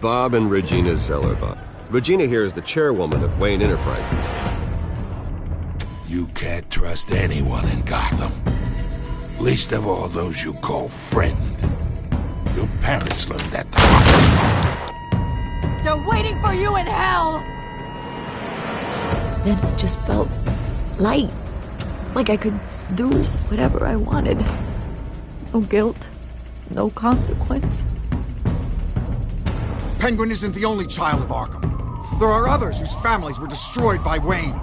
Bob and Regina Zellerbach. Regina here is the chairwoman of Wayne Enterprises. You can't trust anyone in Gotham. Least of all those you call friend. Your parents learned that the hard way. They're waiting for you in hell! Then it just felt light. Like I could do whatever I wanted. No guilt, no consequence. Penguin isn't the only child of Arkham. There are others whose families were destroyed by Wayne.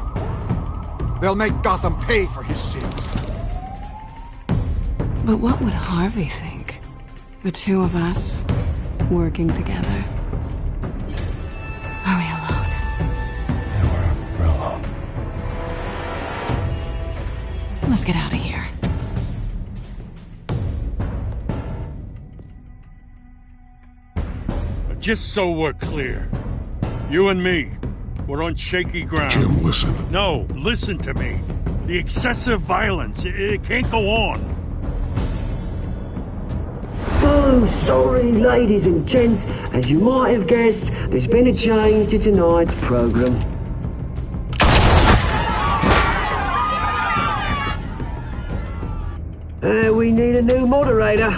They'll make Gotham pay for his sins. But what would Harvey think? The two of us, working together. Are we alone? Yeah, we're alone. Let's get out of here. Just so we're clear, you and me, we're on shaky ground. Jim, listen. No, listen to me. The excessive violence, it can't go on. So sorry, ladies and gents. As you might have guessed, there's been a change to tonight's program. We need a new moderator.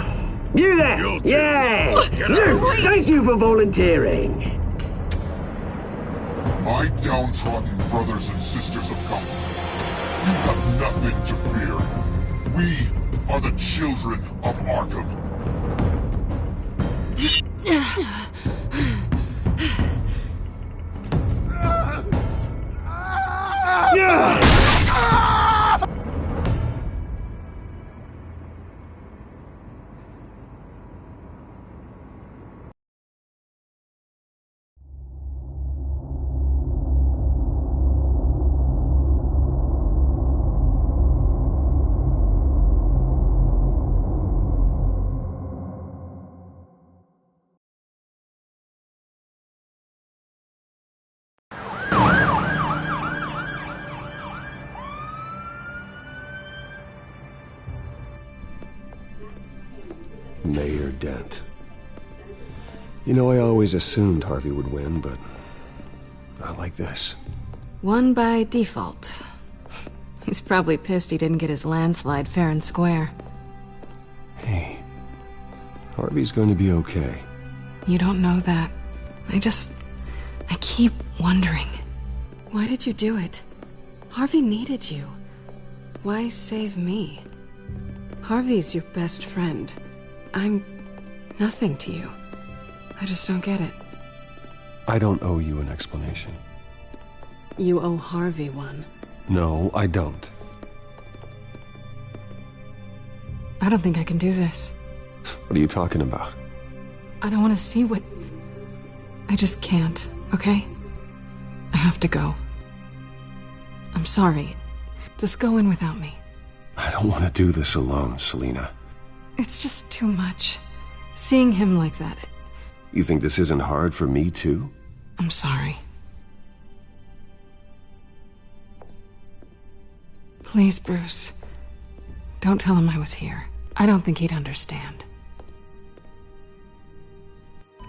You there! Yeah! You! Thank you for volunteering. My downtrodden brothers and sisters of Gotham, you have nothing to fear. We are the children of Arkham. Yeah! Mayor Dent. You know, I always assumed Harvey would win, but not like this. Won by default. He's probably pissed he didn't get his landslide fair and square. Hey, Harvey's going to be okay. You don't know that. I keep wondering. Why did you do it? Harvey needed you. Why save me? Harvey's your best friend. I'm nothing to you. I just don't get it. I don't owe you an explanation. You owe Harvey one. No, I don't. I don't think I can do this. What are you talking about? I don't want to see what... I just can't, okay? I have to go. I'm sorry. Just go in without me. I don't want to do this alone, Selina. It's just too much. Seeing him like that... You think this isn't hard for me, too? I'm sorry. Please, Bruce. Don't tell him I was here. I don't think he'd understand.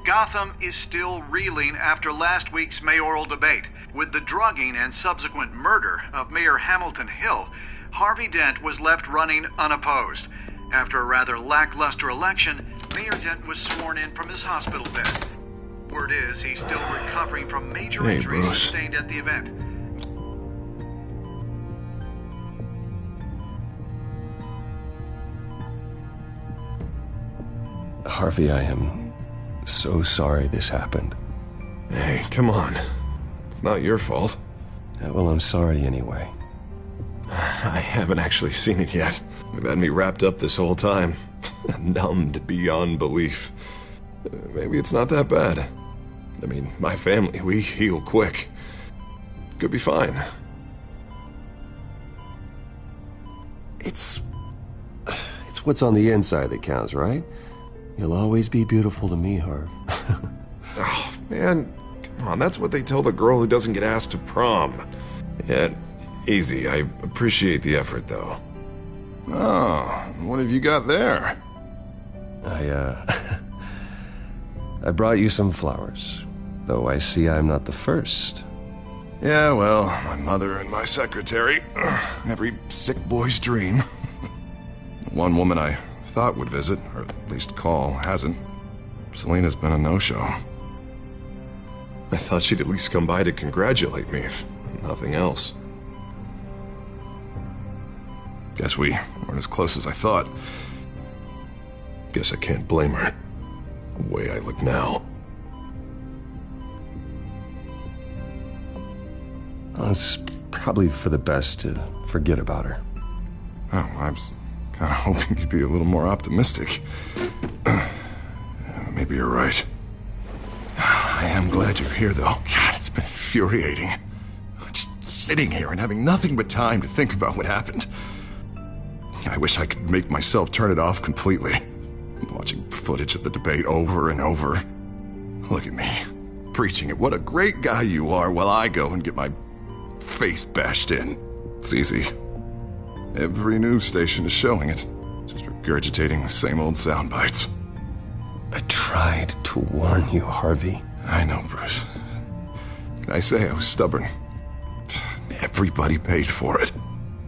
Gotham is still reeling after last week's mayoral debate. With the drugging and subsequent murder of Mayor Hamilton Hill, Harvey Dent was left running unopposed. After a rather lackluster election, Mayor Dent was sworn in from his hospital bed. Word is he's still recovering from major injuries sustained at the event. Harvey, I am so sorry this happened. Hey, come on. It's not your fault. Yeah, well, I'm sorry anyway. I haven't actually seen it yet. You've had me wrapped up this whole time. Numbed beyond belief. Maybe it's not that bad. I mean, my family, we heal quick. Could be fine. It's what's on the inside that counts, right? You'll always be beautiful to me, Harv. Oh, man. Come on, that's what they tell the girl who doesn't get asked to prom. Yeah, easy. I appreciate the effort, though. Oh, what have you got there? I brought you some flowers, though I see I'm not the first. Yeah, well, my mother and my secretary. Every sick boy's dream. One woman I thought would visit, or at least call, hasn't. Selena's been a no-show. I thought she'd at least come by to congratulate me, if nothing else. Guess we weren't as close as I thought. Guess I can't blame her. The way I look now. Well, it's probably for the best to forget about her. Oh, I was kind of hoping you'd be a little more optimistic. Maybe you're right. I am glad you're here, though. God, it's been infuriating. Just sitting here and having nothing but time to think about what happened. I wish I could make myself turn it off completely. Watching footage of the debate over and over. Look at me, preaching at what a great guy you are while I go and get my face bashed in. It's easy. Every news station is showing it. Just regurgitating the same old sound bites. I tried to warn you, Harvey. I know, Bruce. Can I say I was stubborn? Everybody paid for it.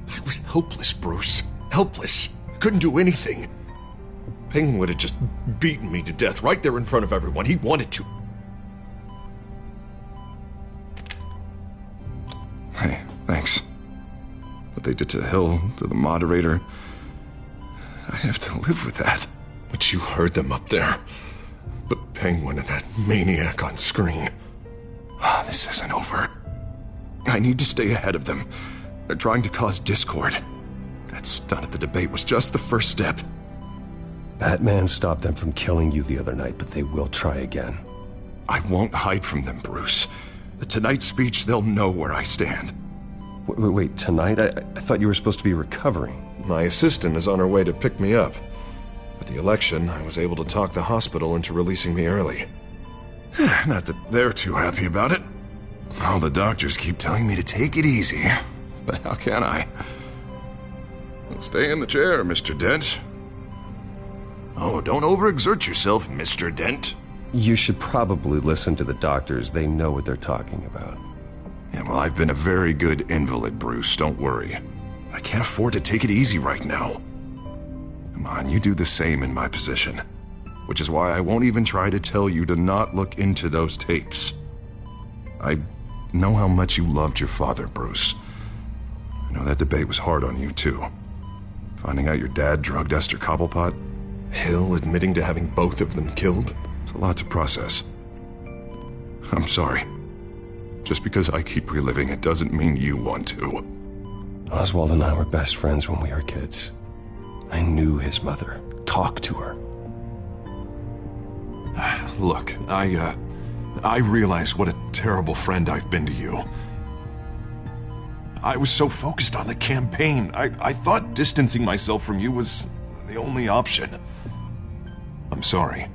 I was helpless, Bruce. Helpless. Couldn't do anything. Penguin would have just beaten me to death right there in front of everyone. He wanted to. Hey, thanks. What they did to Hill, to the moderator, I have to live with that. But you heard them up there. The Penguin and that maniac on screen. This isn't over. I need to stay ahead of them. They're trying to cause discord. That stunt at the debate was just the first step. Batman stopped them from killing you the other night, but they will try again. I won't hide from them, Bruce. The Tonight speech, they'll know where I stand. Wait, tonight? I thought you were supposed to be recovering. My assistant is on her way to pick me up. With the election, I was able to talk the hospital into releasing me early. Not that they're too happy about it. All the doctors keep telling me to take it easy. But how can I? Well, stay in the chair, Mr. Dent. Oh, don't overexert yourself, Mr. Dent. You should probably listen to the doctors. They know what they're talking about. Yeah, well, I've been a very good invalid, Bruce. Don't worry. I can't afford to take it easy right now. Come on, you do the same in my position. Which is why I won't even try to tell you to not look into those tapes. I know how much you loved your father, Bruce. I know that debate was hard on you, too. Finding out your dad drugged Esther Cobblepot, Hill admitting to having both of them killed, it's a lot to process. I'm sorry. Just because I keep reliving it doesn't mean you want to. Oswald and I were best friends when we were kids. I knew his mother. Talked to her. Look, I realize what a terrible friend I've been to you. I was so focused on the campaign. I thought distancing myself from you was the only option. I'm sorry.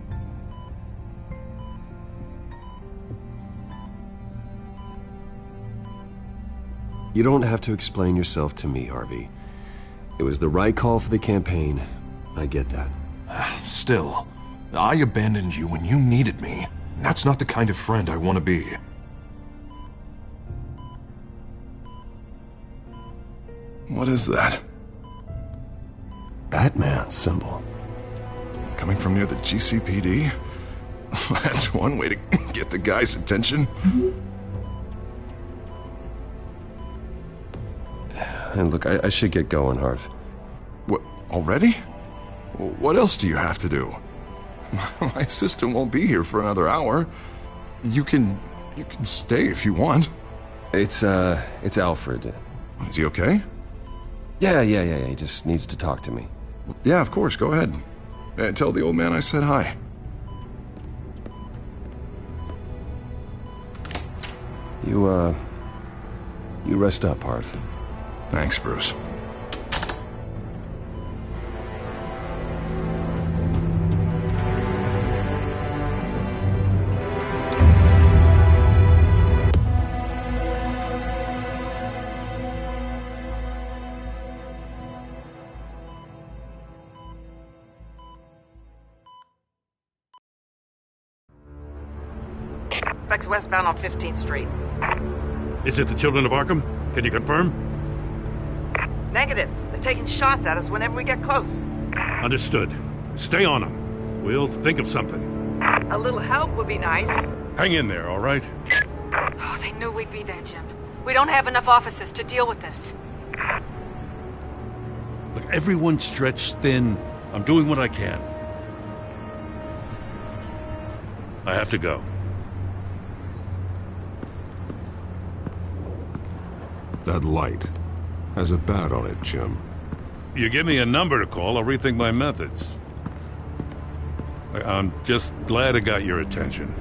You don't have to explain yourself to me, Harvey. It was the right call for the campaign. I get that. Still, I abandoned you when you needed me. That's not the kind of friend I want to be. What is that? Batman symbol. Coming from near the GCPD? That's one way to get the guy's attention. And look, I should get going, Harv. What, already? What else do you have to do? My assistant won't be here for another hour. You can stay if you want. It's Alfred. Is he okay? Yeah, he just needs to talk to me. Yeah, of course, go ahead. Tell the old man I said hi. You rest up, Harv. Thanks, Bruce. suspects westbound on 15th Street. Is it the Children of Arkham? Can you confirm? Negative. They're taking shots at us whenever we get close. Understood. Stay on them. We'll think of something. A little help would be nice. Hang in there, all right? Oh, they knew we'd be there, Jim. We don't have enough officers to deal with this. Look, everyone's stretched thin. I'm doing what I can. I have to go. That light has a bat on it, Jim. You give me a number to call, I'll rethink my methods. I'm just glad it got your attention.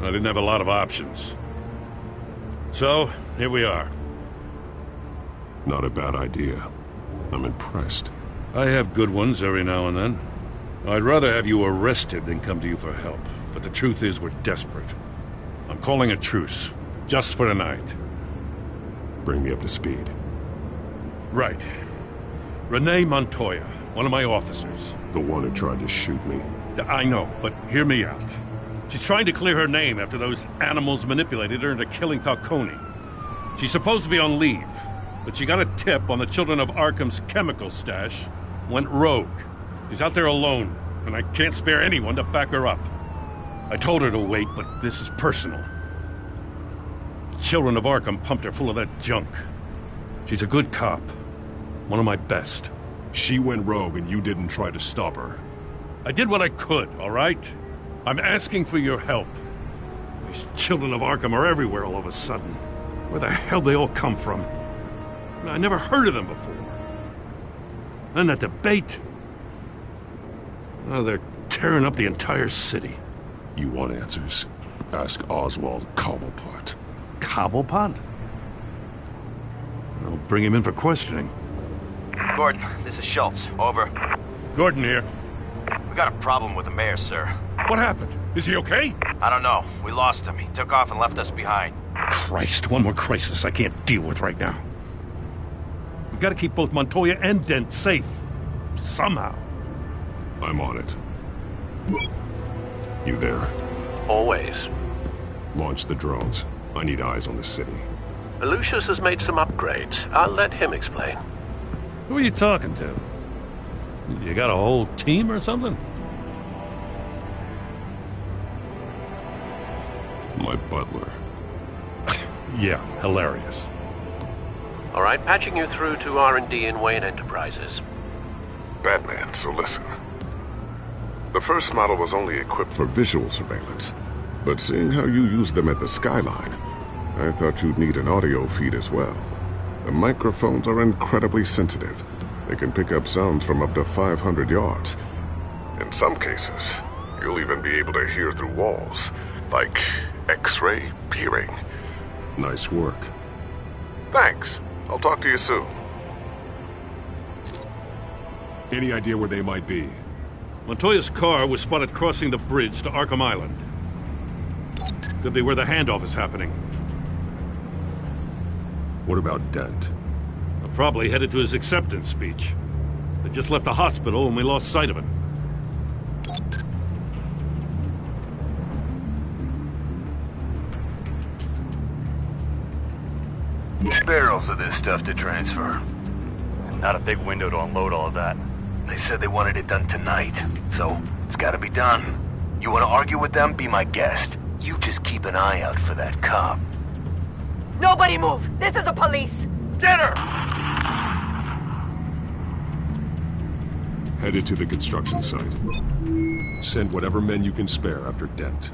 I didn't have a lot of options. So, here we are. Not a bad idea. I'm impressed. I have good ones every now and then. I'd rather have you arrested than come to you for help. But the truth is, we're desperate. I'm calling a truce. Just for tonight. Bring me up to speed. Right. Renee Montoya, one of my officers. The one who tried to shoot me. I know, but hear me out. She's trying to clear her name after those animals manipulated her into killing Falcone. She's supposed to be on leave, but she got a tip on the Children of Arkham's chemical stash, went rogue. She's out there alone, and I can't spare anyone to back her up. I told her to wait, but this is personal. The Children of Arkham pumped her full of that junk. She's a good cop. One of my best. She went rogue and you didn't try to stop her. I did what I could, all right? I'm asking for your help. These Children of Arkham are everywhere all of a sudden. Where the hell they all come from? I never heard of them before. And that debate. Oh, they're tearing up the entire city. You want answers? Ask Oswald Cobblepot. Cobblepot? I'll bring him in for questioning. Gordon, this is Schultz. Over. Gordon here. We got a problem with the mayor, sir. What happened? Is he okay? I don't know. We lost him. He took off and left us behind. Christ, one more crisis I can't deal with right now. We've got to keep both Montoya and Dent safe. Somehow. I'm on it. You there? Always. Launch the drones. I need eyes on the city. Lucius has made some upgrades. I'll let him explain. Who are you talking to? You got a whole team or something? My butler. Yeah, hilarious. All right, patching you through to R&D in Wayne Enterprises. Batman, so listen. The first model was only equipped for visual surveillance, but seeing how you used them at the Skyline, I thought you'd need an audio feed as well. The microphones are incredibly sensitive. They can pick up sounds from up to 500 yards. In some cases, you'll even be able to hear through walls, like X-ray peering. Nice work. Thanks. I'll talk to you soon. Any idea where they might be? Montoya's car was spotted crossing the bridge to Arkham Island. Could be where the handoff is happening. What about Dent? I'm probably headed to his acceptance speech. They just left the hospital and we lost sight of him. Barrels of this stuff to transfer. And not a big window to unload all of that. They said they wanted it done tonight, so it's gotta be done. You wanna argue with them? Be my guest. You just keep an eye out for that cop. Nobody move! This is the police! Get her! Headed to the construction site. Send whatever men you can spare after Dent.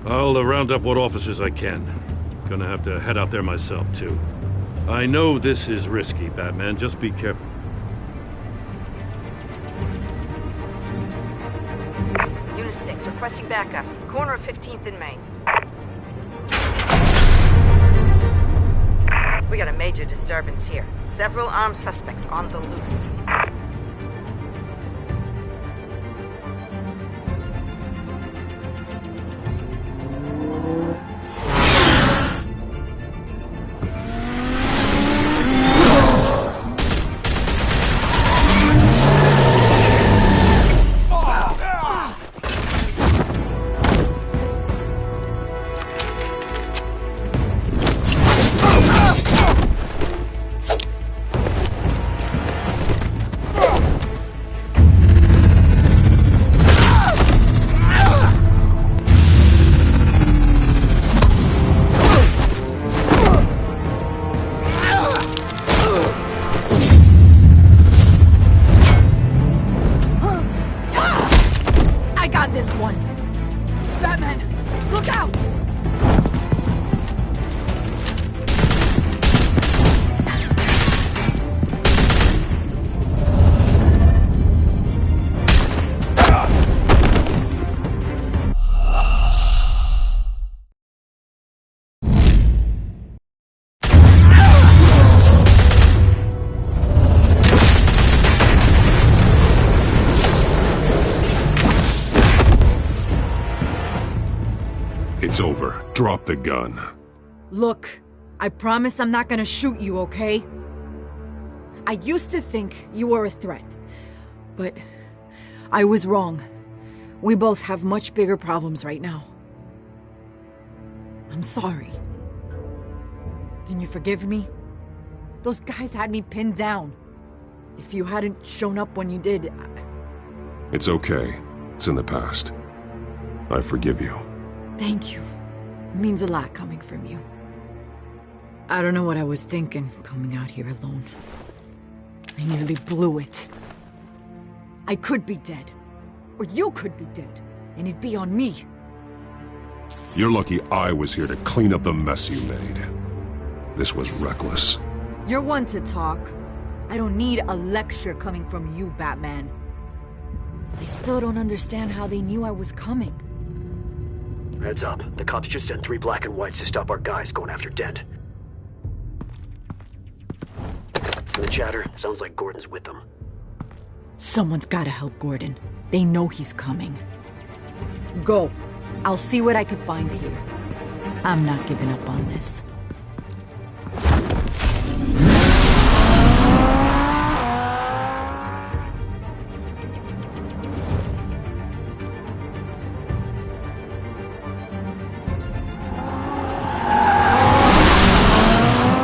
I'll round up what officers I can. Gonna have to head out there myself, too. I know this is risky, Batman. Just be careful. Unit 6, requesting backup. Corner of 15th and Main. We got a major disturbance here. Several armed suspects on the loose. Batman! Look out! It's over. Drop the gun. Look, I promise I'm not gonna shoot you, okay? I used to think you were a threat, but I was wrong. We both have much bigger problems right now. I'm sorry. Can you forgive me? Those guys had me pinned down. If you hadn't shown up when you did, It's okay. It's in the past. I forgive you. Thank you. It means a lot coming from you. I don't know what I was thinking, coming out here alone. I nearly blew it. I could be dead. Or you could be dead. And it'd be on me. You're lucky I was here to clean up the mess you made. This was reckless. You're one to talk. I don't need a lecture coming from you, Batman. I still don't understand how they knew I was coming. Heads up. The cops just sent 3 black and whites to stop our guys going after Dent. From the chatter, sounds like Gordon's with them. Someone's gotta help Gordon. They know he's coming. Go. I'll see what I can find here. I'm not giving up on this.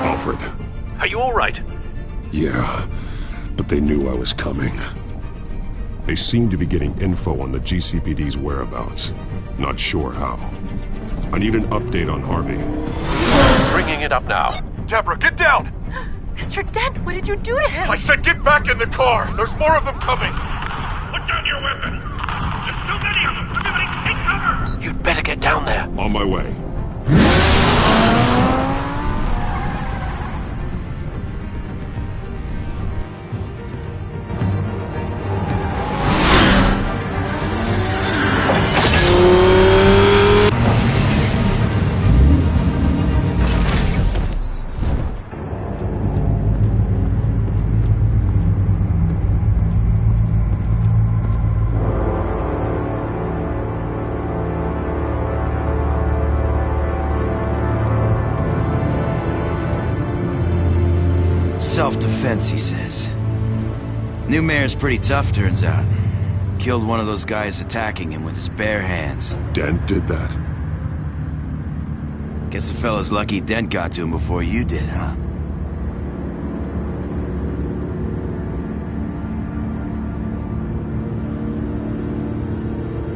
Alfred. Are you all right? Yeah, but they knew I was coming. They seem to be getting info on the GCPD's whereabouts. Not sure how. I need an update on Harvey. Bringing it up now. Deborah, get down! Mr. Dent, what did you do to him? I said get back in the car! There's more of them coming! Put down your weapon! There's so many of them! Everybody take cover! You'd better get down there. On my way. Self-defense, he says. New mayor's pretty tough, turns out. Killed one of those guys attacking him with his bare hands. Dent did that? Guess the fella's lucky Dent got to him before you did, huh?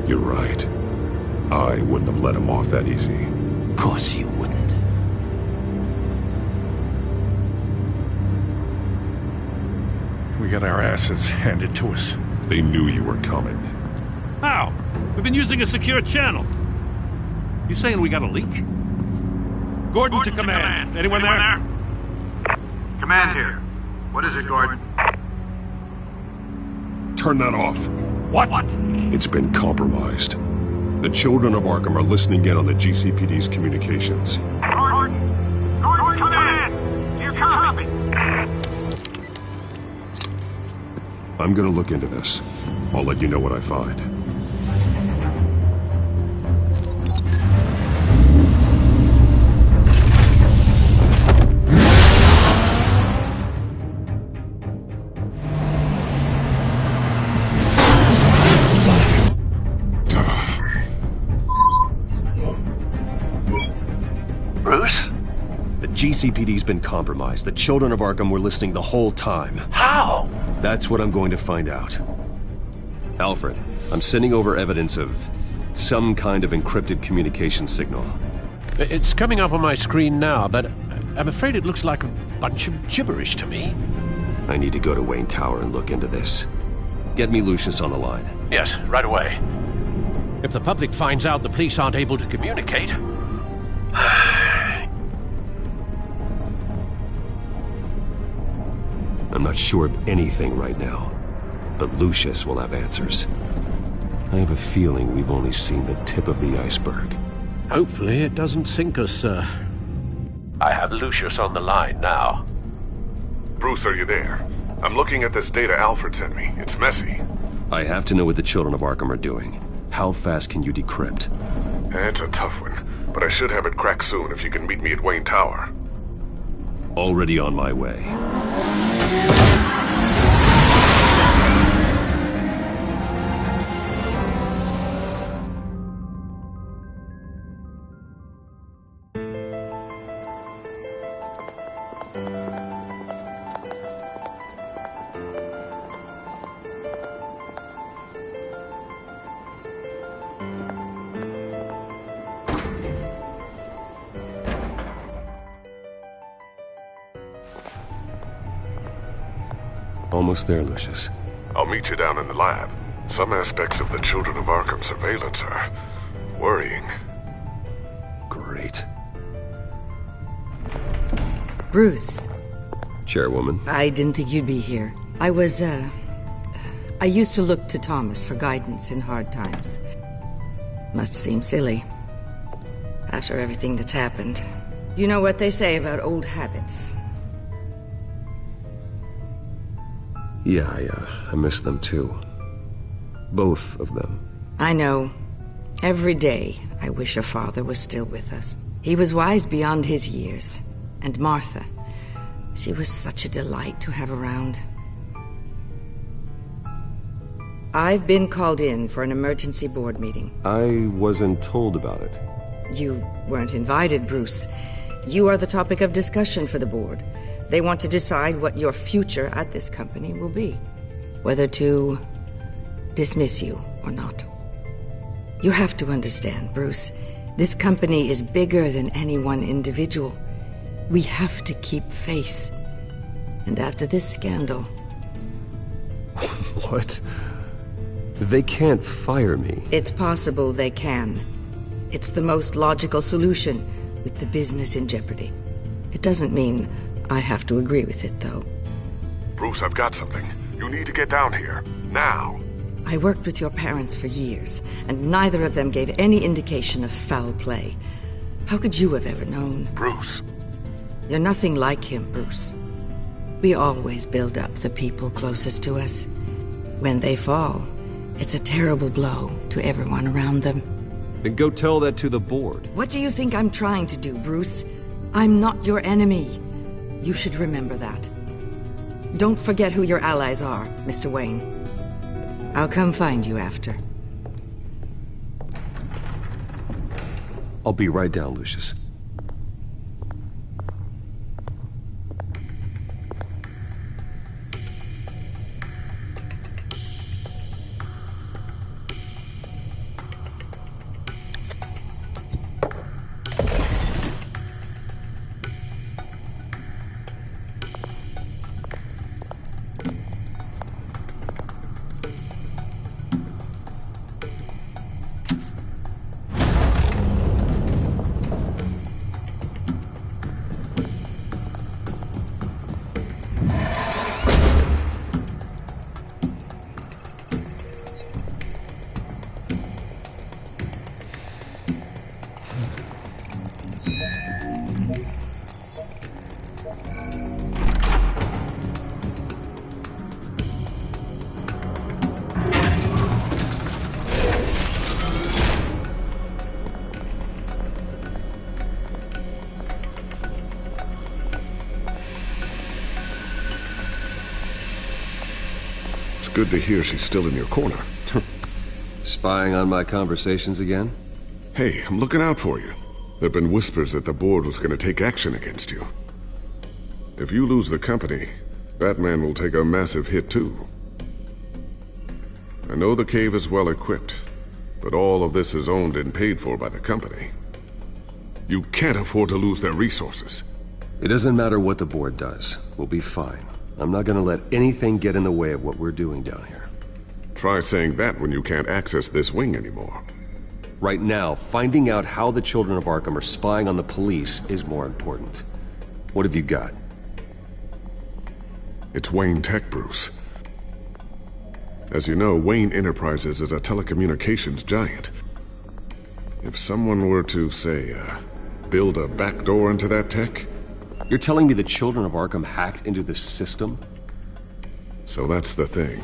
You're right. I wouldn't have let him off that easy. Of course you wouldn't. We got our asses handed to us. They knew you were coming. How? We've been using a secure channel. You saying we got a leak? Gordon to command. Anyone there? Command here. What is it, Gordon? Turn that off. What? It's been compromised. The children of Arkham are listening in on the GCPD's communications. Gordon, command! You copy? I'm gonna look into this. I'll let you know what I find. Bruce? The GCPD's been compromised. The children of Arkham were listening the whole time. How? That's what I'm going to find out. Alfred, I'm sending over evidence of some kind of encrypted communication signal. It's coming up on my screen now, but I'm afraid it looks like a bunch of gibberish to me. I need to go to Wayne Tower and look into this. Get me Lucius on the line. Yes, right away. If the public finds out the police aren't able to communicate... I'm not sure of anything right now, but Lucius will have answers. I have a feeling we've only seen the tip of the iceberg. Hopefully it doesn't sink us, sir. I have Lucius on the line now. Bruce, are you there? I'm looking at this data Alfred sent me. It's messy. I have to know what the children of Arkham are doing. How fast can you decrypt? It's a tough one, but I should have it cracked soon if you can meet me at Wayne Tower. Already on my way. Almost there, Lucius. I'll meet you down in the lab. Some aspects of the Children of Arkham surveillance are worrying. Great. Bruce. Chairwoman. I didn't think you'd be here. I used to look to Thomas for guidance in hard times. Must seem silly. After everything that's happened. You know what they say about old habits. Yeah, I miss them too. Both of them. I know. Every day, I wish your father was still with us. He was wise beyond his years. And Martha, she was such a delight to have around. I've been called in for an emergency board meeting. I wasn't told about it. You weren't invited, Bruce. You are the topic of discussion for the board. They want to decide what your future at this company will be. Whether to dismiss you or not. You have to understand, Bruce. This company is bigger than any one individual. We have to keep face. And after this scandal... What? They can't fire me. It's possible they can. It's the most logical solution with the business in jeopardy. It doesn't mean I have to agree with it, though. Bruce, I've got something. You need to get down here. Now. I worked with your parents for years, and neither of them gave any indication of foul play. How could you have ever known? Bruce. You're nothing like him, Bruce. We always build up the people closest to us. When they fall, it's a terrible blow to everyone around them. Then go tell that to the board. What do you think I'm trying to do, Bruce? I'm not your enemy. You should remember that. Don't forget who your allies are, Mr. Wayne. I'll come find you after. I'll be right down, Lucius. Good to hear she's still in your corner. Spying on my conversations again? Hey, I'm looking out for you. There've been whispers that the board was going to take action against you. If you lose the company, Batman will take a massive hit too. I know the cave is well equipped, but all of this is owned and paid for by the company. You can't afford to lose their resources. It doesn't matter what the board does. We'll be fine. I'm not gonna let anything get in the way of what we're doing down here. Try saying that when you can't access this wing anymore. Right now, finding out how the children of Arkham are spying on the police is more important. What have you got? It's Wayne Tech, Bruce. As you know, Wayne Enterprises is a telecommunications giant. If someone were to, say, build a backdoor into that tech... You're telling me the children of Arkham hacked into the system? So that's the thing.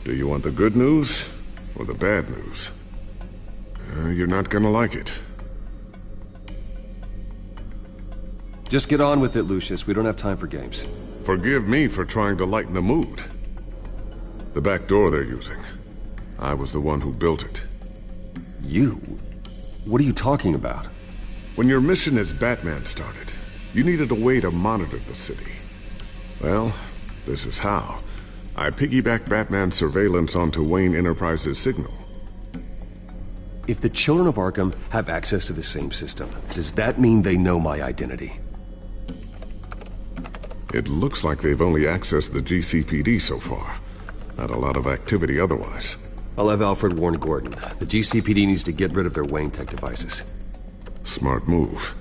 Do you want the good news or the bad news? You're not gonna like it. Just get on with it, Lucius. We don't have time for games. Forgive me for trying to lighten the mood. The back door they're using. I was the one who built it. You? What are you talking about? When your mission as Batman started, you needed a way to monitor the city. Well, this is how. I piggybacked Batman's surveillance onto Wayne Enterprises' signal. If the children of Arkham have access to the same system, does that mean they know my identity? It looks like they've only accessed the GCPD so far. Not a lot of activity otherwise. I'll have Alfred warn Gordon. The GCPD needs to get rid of their Wayne Tech devices. Smart move.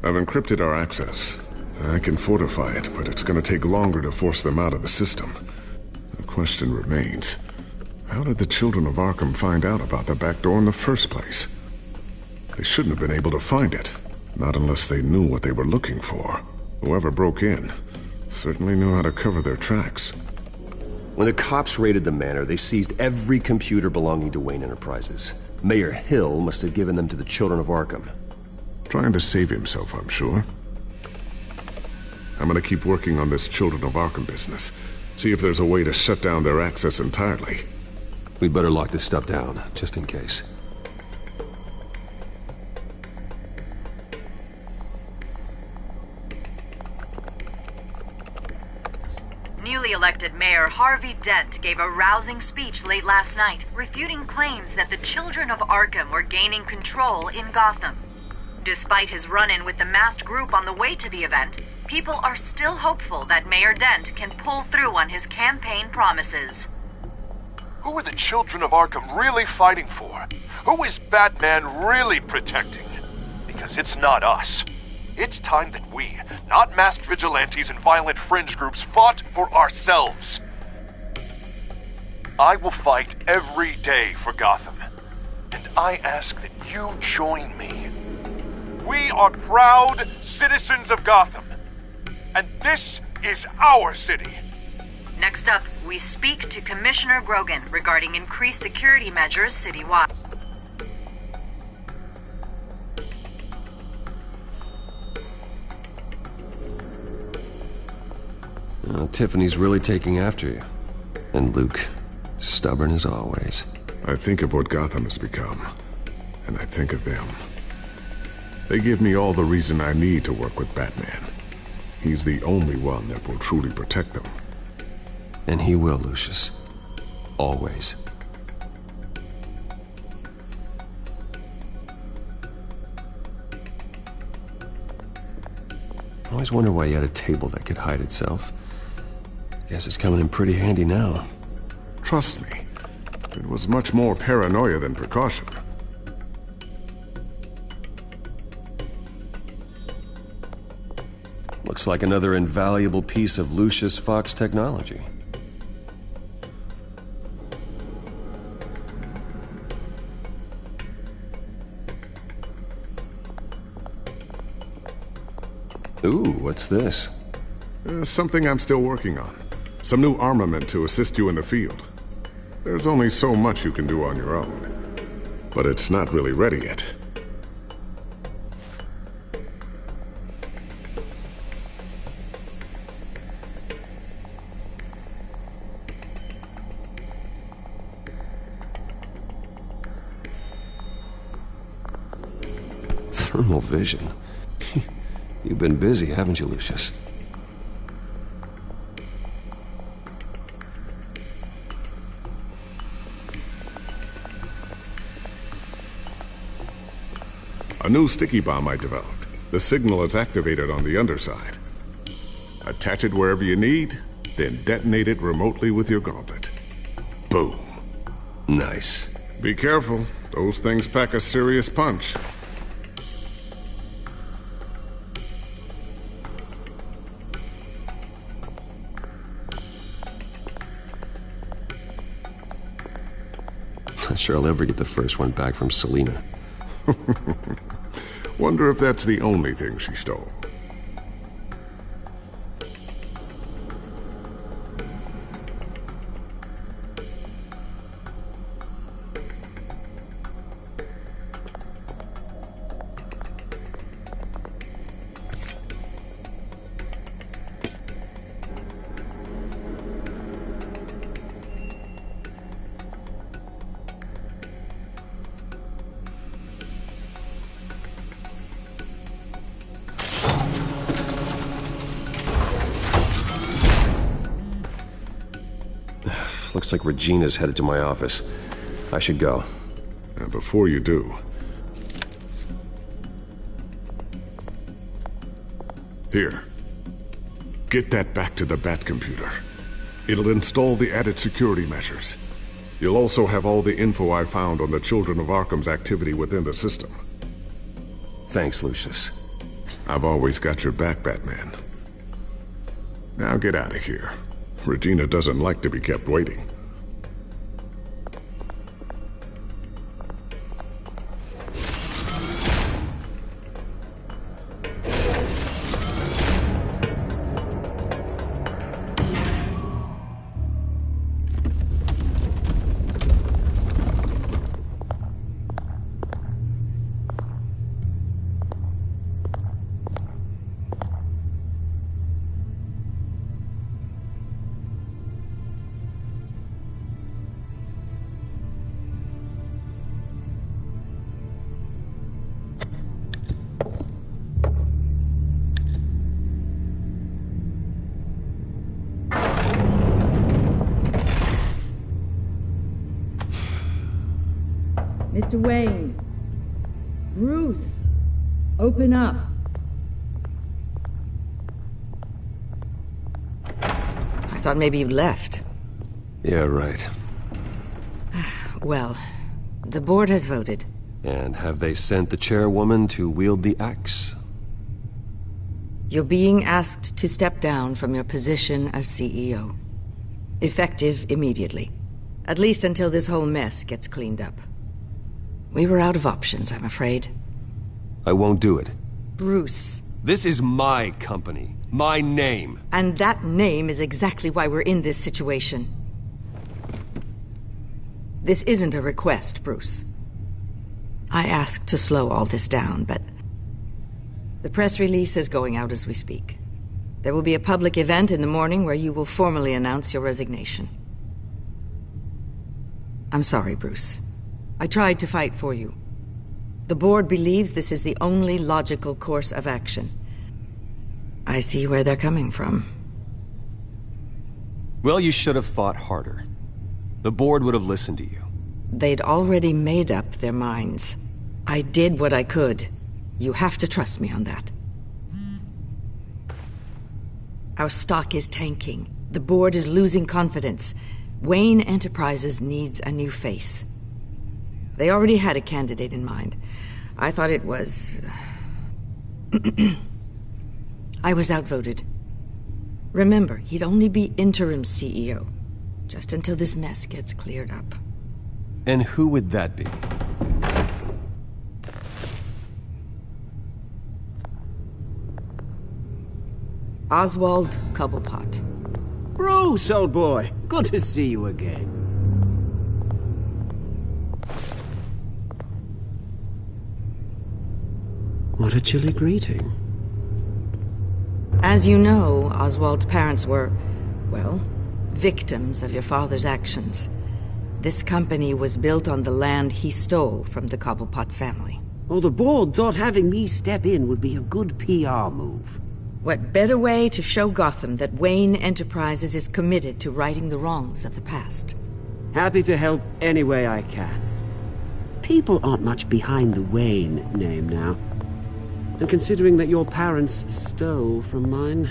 I've encrypted our access. I can fortify it, but it's gonna take longer to force them out of the system. The question remains, how did the children of Arkham find out about the back door in the first place? They shouldn't have been able to find it, not unless they knew what they were looking for. Whoever broke in certainly knew how to cover their tracks. When the cops raided the manor, they seized every computer belonging to Wayne Enterprises. Mayor Hill must have given them to the children of Arkham. Trying to save himself, I'm sure. I'm gonna keep working on this Children of Arkham business. See if there's a way to shut down their access entirely. We'd better lock this stuff down, just in case. Newly elected Mayor Harvey Dent gave a rousing speech late last night, refuting claims that the children of Arkham were gaining control in Gotham. Despite his run-in with the masked group on the way to the event, people are still hopeful that Mayor Dent can pull through on his campaign promises. Who are the children of Arkham really fighting for? Who is Batman really protecting? Because it's not us. It's time that we, not masked vigilantes and violent fringe groups, fought for ourselves. I will fight every day for Gotham. And I ask that you join me. We are proud citizens of Gotham. And this is our city. Next up, we speak to Commissioner Grogan regarding increased security measures citywide. Tiffany's really taking after you. And Luke, stubborn as always. I think of what Gotham has become, and I think of them. They give me all the reason I need to work with Batman. He's the only one that will truly protect them. And he will, Lucius. Always. I always wonder why you had a table that could hide itself. Guess it's coming in pretty handy now. Trust me, it was much more paranoia than precaution. Looks like another invaluable piece of Lucius Fox technology. Ooh, what's this? Something I'm still working on. Some new armament to assist you in the field. There's only so much you can do on your own. But it's not really ready yet. Thermal vision. You've been busy, haven't you, Lucius? A new sticky bomb I developed. The signal is activated on the underside. Attach it wherever you need, then detonate it remotely with your gauntlet. Boom. Nice. Be careful. Those things pack a serious punch. Not sure I'll ever get the first one back from Selena. Wonder if that's the only thing she stole. Looks like Regina's headed to my office. I should go. And before you do... Here. Get that back to the Bat computer. It'll install the added security measures. You'll also have all the info I found on the Children of Arkham's activity within the system. Thanks, Lucius. I've always got your back, Batman. Now get out of here. Regina doesn't like to be kept waiting. Mr. Wayne. Bruce. Open up. I thought maybe you left. Yeah, right. Well, the board has voted. And have they sent the chairwoman to wield the axe? You're being asked to step down from your position as CEO. Effective immediately. At least until this whole mess gets cleaned up. We were out of options, I'm afraid. I won't do it. Bruce. This is my company. My name. And that name is exactly why we're in this situation. This isn't a request, Bruce. I asked to slow all this down, but... the press release is going out as we speak. There will be a public event in the morning where you will formally announce your resignation. I'm sorry, Bruce. I tried to fight for you. The board believes this is the only logical course of action. I see where they're coming from. Well, you should have fought harder. The board would have listened to you. They'd already made up their minds. I did what I could. You have to trust me on that. Our stock is tanking. The board is losing confidence. Wayne Enterprises needs a new face. They already had a candidate in mind. I thought it was... I was outvoted. Remember, he'd only be interim CEO. Just until this mess gets cleared up. And who would that be? Oswald Cobblepot. Bruce, old boy. Good to see you again. What a chilly greeting. As you know, Oswald's parents were, well, victims of your father's actions. This company was built on the land he stole from the Cobblepot family. Well, the board thought having me step in would be a good PR move. What better way to show Gotham that Wayne Enterprises is committed to righting the wrongs of the past? Happy to help any way I can. People aren't much behind the Wayne name now. And considering that your parents stole from mine...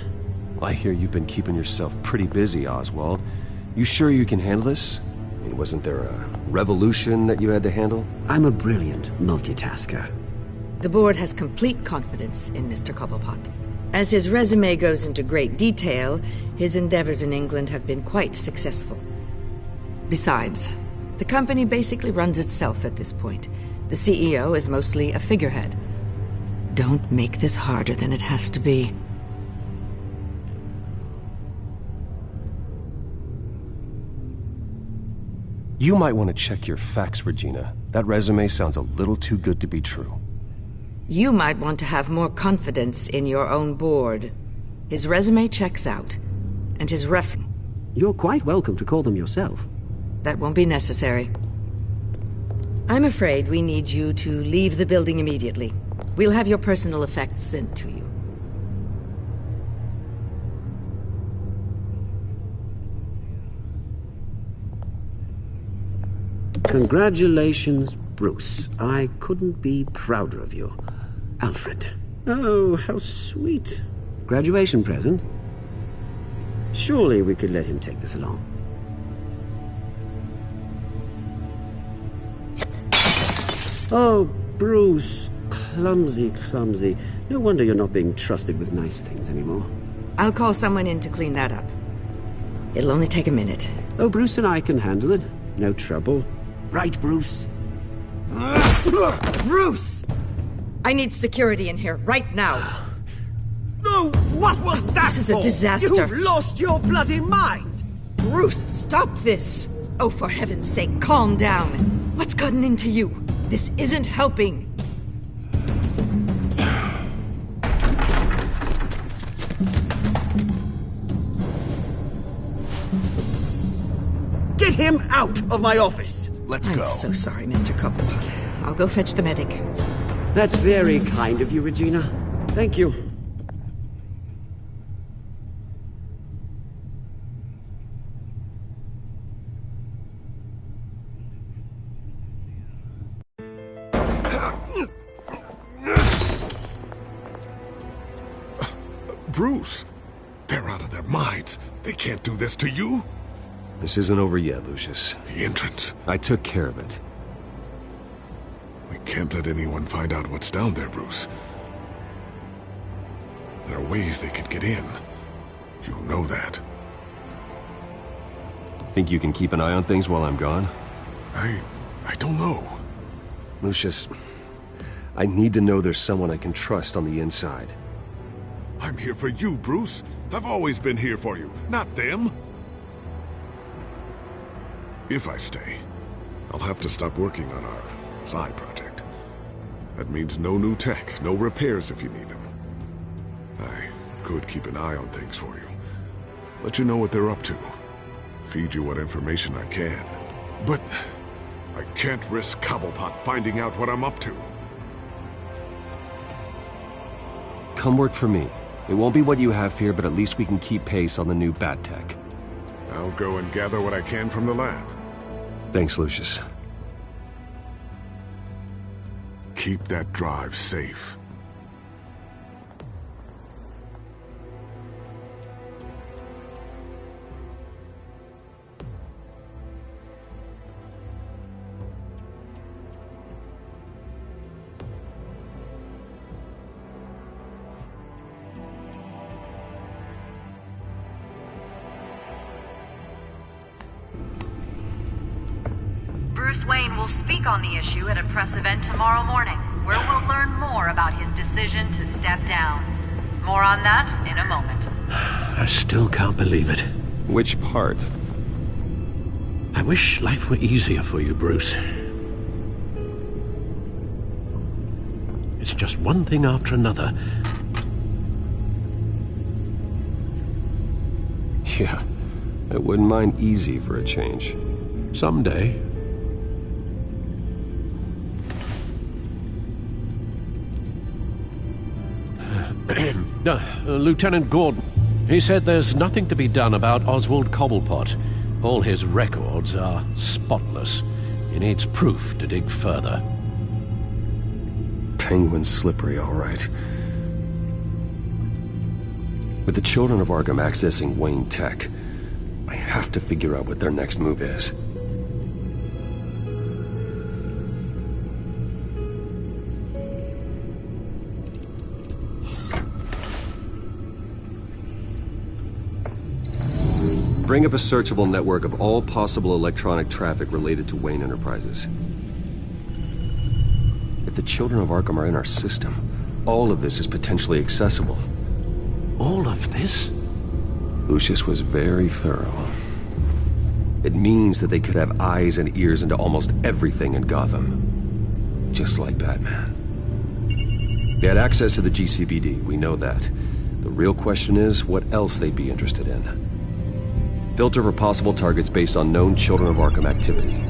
I hear you've been keeping yourself pretty busy, Oswald. You sure you can handle this? I mean, wasn't there a revolution that you had to handle? I'm a brilliant multitasker. The board has complete confidence in Mr. Cobblepot. As his resume goes into great detail, his endeavors in England have been quite successful. Besides, the company basically runs itself at this point. The CEO is mostly a figurehead. Don't make this harder than it has to be. You might want to check your facts, Regina. That resume sounds a little too good to be true. You might want to have more confidence in your own board. His resume checks out, and his You're quite welcome to call them yourself. That won't be necessary. I'm afraid we need you to leave the building immediately. We'll have your personal effects sent to you. Congratulations, Bruce. I couldn't be prouder of you. Alfred. Oh, how sweet. Graduation present? Surely we could let him take this along. Oh, Bruce. Clumsy, clumsy. No wonder you're not being trusted with nice things anymore. I'll call someone in to clean that up. It'll only take a minute. Oh, Bruce and I can handle it. No trouble. Right, Bruce? Bruce! I need security in here, right now. No, what was that This is a disaster. You've lost your bloody mind! Bruce, stop this! Oh, for heaven's sake, calm down. What's gotten into you? This isn't helping. Get him out of my office! Let's I'm go. so sorry, Mr. Cobblepot. I'll go fetch the medic. That's very kind of you, Regina. Thank you. Bruce, they're out of their minds. They can't do this to you. This isn't over yet, Lucius. The entrance. I took care of it. We can't let anyone find out what's down there, Bruce. There are ways they could get in. You know that. Think you can keep an eye on things while I'm gone? I don't know. Lucius, I need to know there's someone I can trust on the inside. I'm here for you, Bruce. I've always been here for you, not them. If I stay, I'll have to stop working on our side project. That means no new tech, no repairs if you need them. I could keep an eye on things for you. Let you know what they're up to. Feed you what information I can. But I can't risk Cobblepot finding out what I'm up to. Come work for me. It won't be what you have here, but at least we can keep pace on the new bat tech. I'll go and gather what I can from the lab. Thanks, Lucius. Keep that drive safe. Bruce Wayne will speak on the issue at a press event tomorrow morning, where we'll learn more about his decision to step down. More on that in a moment. I still can't believe it. Which part? I wish life were easier for you, Bruce. It's just one thing after another. Yeah, I wouldn't mind easy for a change. Someday. Lieutenant Gordon, he said there's nothing to be done about Oswald Cobblepot. All his records are spotless. He needs proof to dig further. Penguin's slippery, all right. With the children of Arkham accessing Wayne Tech, I have to figure out what their next move is. Bring up a searchable network of all possible electronic traffic related to Wayne Enterprises. If the children of Arkham are in our system, all of this is potentially accessible. All of this? Lucius was very thorough. It means that they could have eyes and ears into almost everything in Gotham. Just like Batman. They had access to the GCPD, we know that. The real question is, what else they'd be interested in. Filter for possible targets based on known Children of Arkham activity.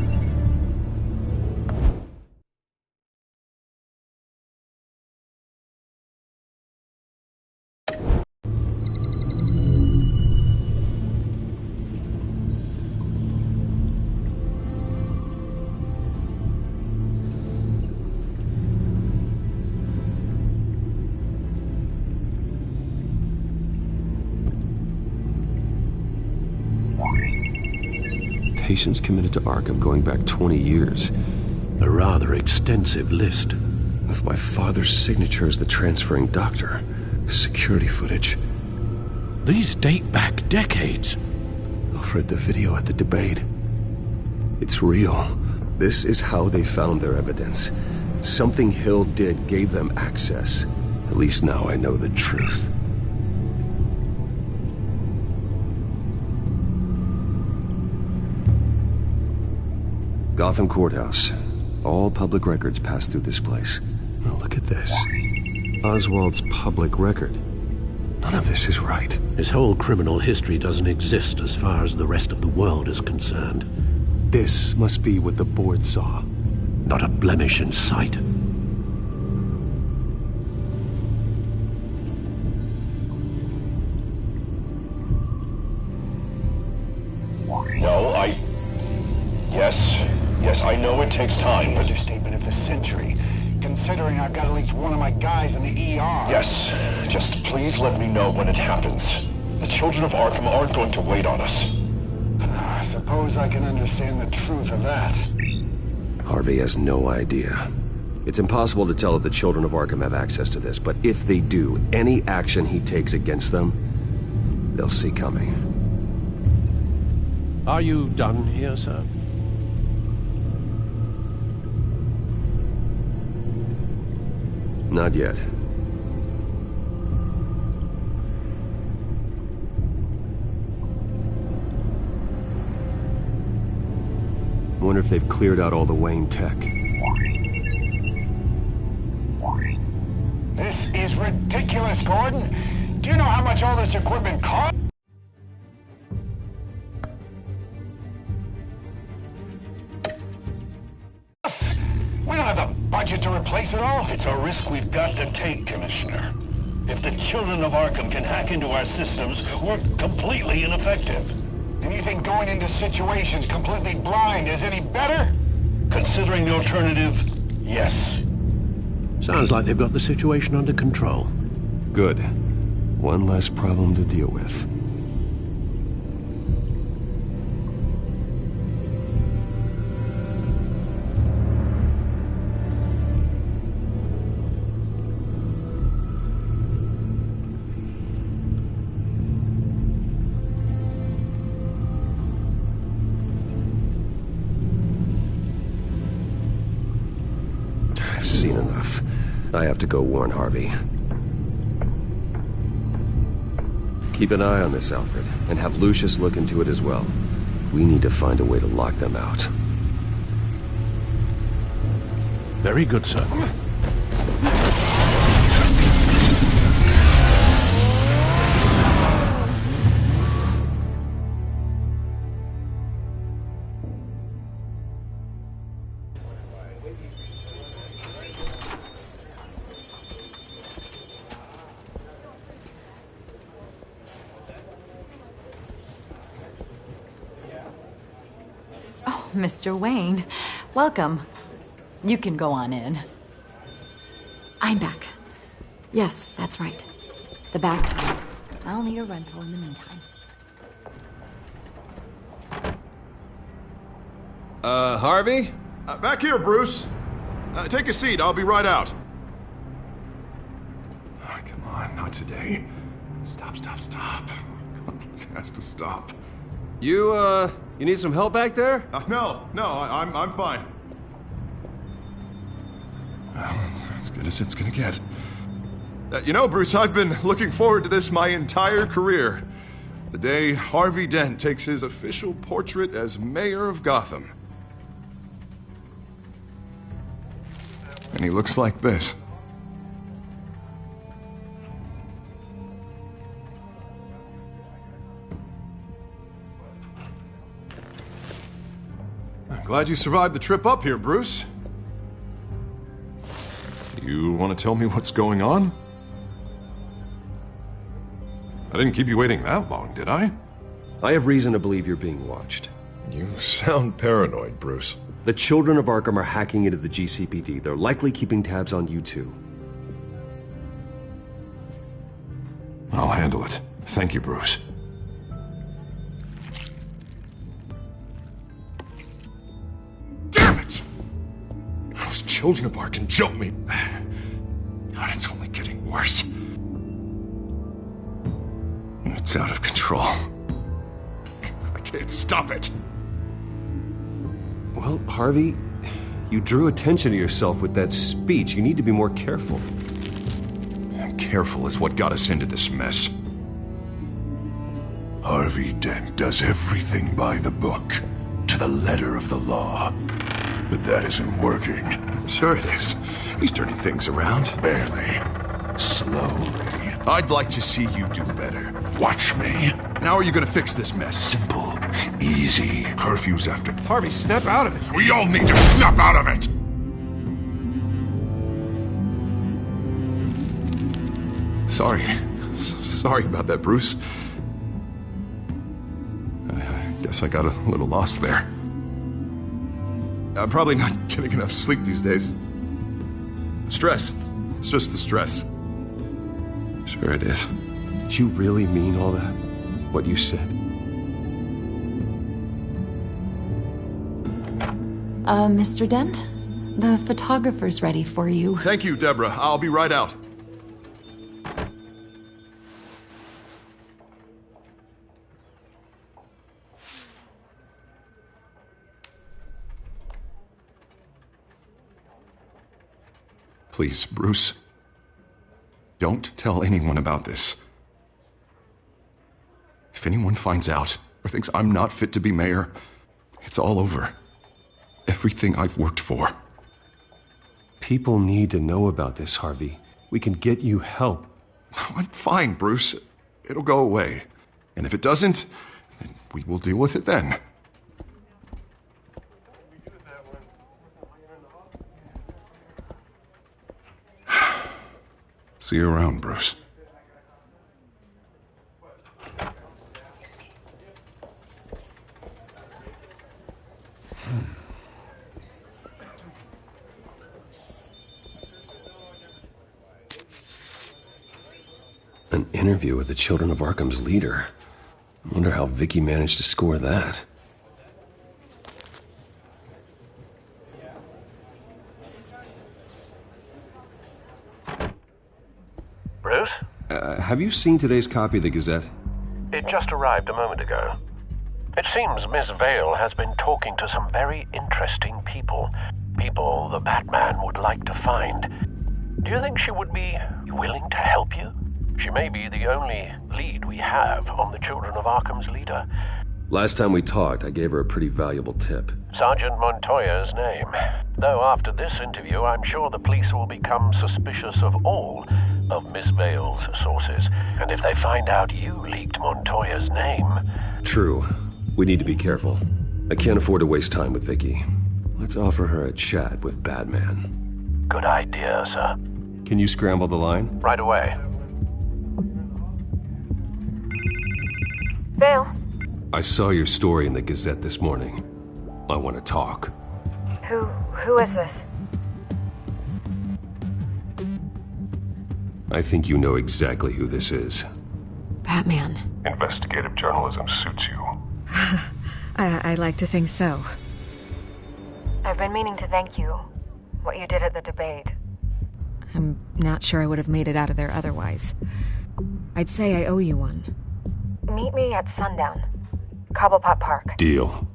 Patients committed to Arkham going back 20 years. A rather extensive list. With my father's signature as the transferring doctor. Security footage. These date back decades. Alfred, the video at the debate. It's real. This is how they found their evidence. Something Hill did gave them access. At least now I know the truth. Gotham Courthouse. All public records pass through this place. Oh, look at this. Oswald's public record. None of this is right. His whole criminal history doesn't exist as far as the rest of the world is concerned. This must be what the board saw. Not a blemish in sight. No, Yes, I know it takes time, but... Understatement of the century, considering I've got at least one of my guys in the ER. Yes, just please let me know when it happens. The children of Arkham aren't going to wait on us. I suppose I can understand the truth of that. Harvey has no idea. It's impossible to tell if the children of Arkham have access to this, but if they do, any action he takes against them, they'll see coming. Are you done here, sir? Not yet. I wonder if they've cleared out all the Wayne tech. This is ridiculous, Gordon. Do you know how much all this equipment costs? We don't have the budget to replace it all. It's a risk we've got to take, Commissioner. If the children of Arkham can hack into our systems, we're completely ineffective. And you think going into situations completely blind is any better? Considering the alternative, yes. Sounds like they've got the situation under control. Good. One less problem to deal with. I've seen enough. I have to go warn Harvey. Keep an eye on this, Alfred, and have Lucius look into it as well. We need to find a way to lock them out. Very good, sir. Mr. Wayne, Welcome. You can go on in. I'm back. Yes, that's right. The back. I'll need a rental in the meantime. Harvey? Back here, Bruce. Take a seat. I'll be right out. Oh, come on, not today. Stop. It has to stop. You need some help back there? No, I'm fine. Well, it's as good as it's gonna get. You know, Bruce, I've been looking forward to this my entire career. The day Harvey Dent takes his official portrait as mayor of Gotham. And he looks like this. I'm glad you survived the trip up here, Bruce. You want to tell me what's going on? I didn't keep you waiting that long, did I? I have reason to believe you're being watched. You sound paranoid, Bruce. The children of Arkham are hacking into the GCPD. They're likely keeping tabs on you too. I'll handle it. Thank you, Bruce. Damn it! Those children of Arkham jumped me. God, it's only getting worse. It's out of control. I can't stop it. Well, Harvey, you drew attention to yourself with that speech. You need to be more careful. Careful is what got us into this mess. Harvey Dent does everything by the book, to the letter of the law. But that isn't working. Sure it is. He's turning things around. Barely. Slowly. I'd like to see you do better. Watch me. Now are you gonna fix this mess? Simple. Easy. Curfews after. Harvey, snap out of it. We all need to snap out of it! Sorry about that, Bruce. I guess I got a little lost there. I'm probably not getting enough sleep these days. Stress. It's just the stress. Sure it is. Did you really mean all that? What you said? Mr. Dent? The photographer's ready for you. Thank you, Deborah. I'll be right out. Please, Bruce. Don't tell anyone about this. If anyone finds out or thinks I'm not fit to be mayor, it's all over. Everything I've worked for. People need to know about this, Harvey. We can get you help. I'm fine, Bruce. It'll go away. And if it doesn't, then we will deal with it then. See you around, Bruce. An interview with the Children of Arkham's leader. I wonder how Vicky managed to score that. Bruce? Have you seen today's copy of the Gazette? It just arrived a moment ago. It seems Miss Vale has been talking to some very interesting people. People the Batman would like to find. Do you think she would be willing to help you? She may be the only lead we have on the Children of Arkham's leader. Last time we talked, I gave her a pretty valuable tip. Sergeant Montoya's name. Though after this interview, I'm sure the police will become suspicious of all of Miss Vale's sources. And if they find out you leaked Montoya's name... True. We need to be careful. I can't afford to waste time with Vicky. Let's offer her a chat with Batman. Good idea, sir. Can you scramble the line? Right away. Vale. I saw your story in the Gazette this morning. I want to talk. Who is this? I think you know exactly who this is. Batman. Investigative journalism suits you. I'd like to think so. I've been meaning to thank you. What you did at the debate. I'm not sure I would have made it out of there otherwise. I'd say I owe you one. Meet me at sundown. Cobblepot Park. Deal.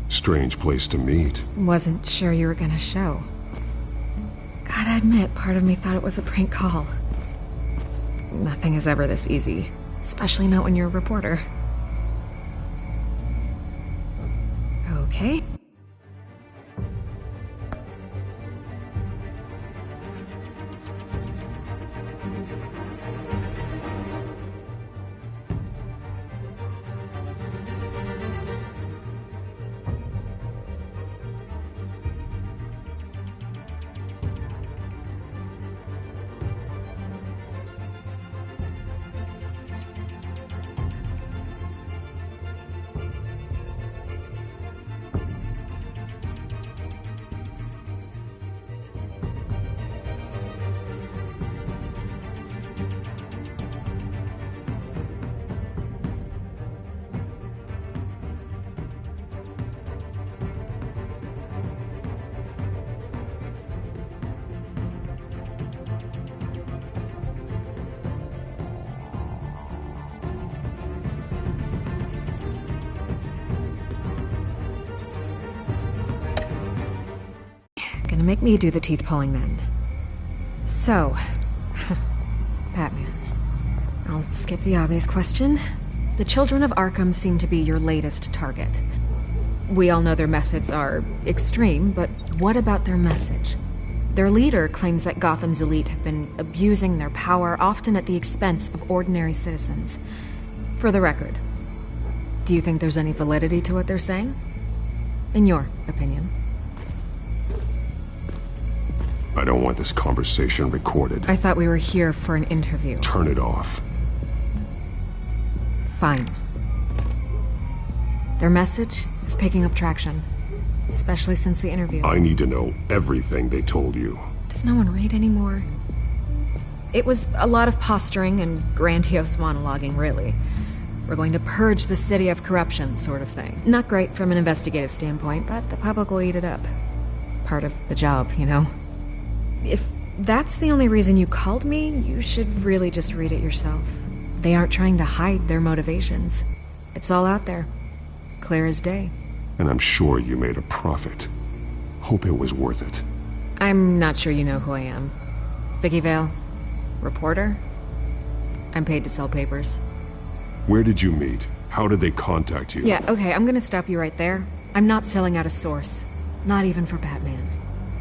Strange place to meet. Wasn't sure you were gonna show. Gotta admit, part of me thought it was a prank call. Nothing is ever this easy, especially not when you're a reporter. Okay. Gonna make me do the teeth pulling then. So, Batman. I'll skip the obvious question. The children of Arkham seem to be your latest target. We all know their methods are extreme, but what about their message? Their leader claims that Gotham's elite have been abusing their power, often at the expense of ordinary citizens. For the record, do you think there's any validity to what they're saying? In your opinion? I don't want this conversation recorded. I thought we were here for an interview. Turn it off. Fine. Their message is picking up traction, especially since the interview. I need to know everything they told you. Does no one read anymore? It was a lot of posturing and grandiose monologuing, really. We're going to purge the city of corruption, sort of thing. Not great from an investigative standpoint, but the public will eat it up. Part of the job, you know? If that's the only reason you called me, you should really just read it yourself. They aren't trying to hide their motivations. It's all out there. Clear as day. And I'm sure you made a profit. Hope it was worth it. I'm not sure you know who I am. Vicky Vale. Reporter. I'm paid to sell papers. Where did you meet? How did they contact you? Yeah, okay, I'm gonna stop you right there. I'm not selling out a source. Not even for Batman.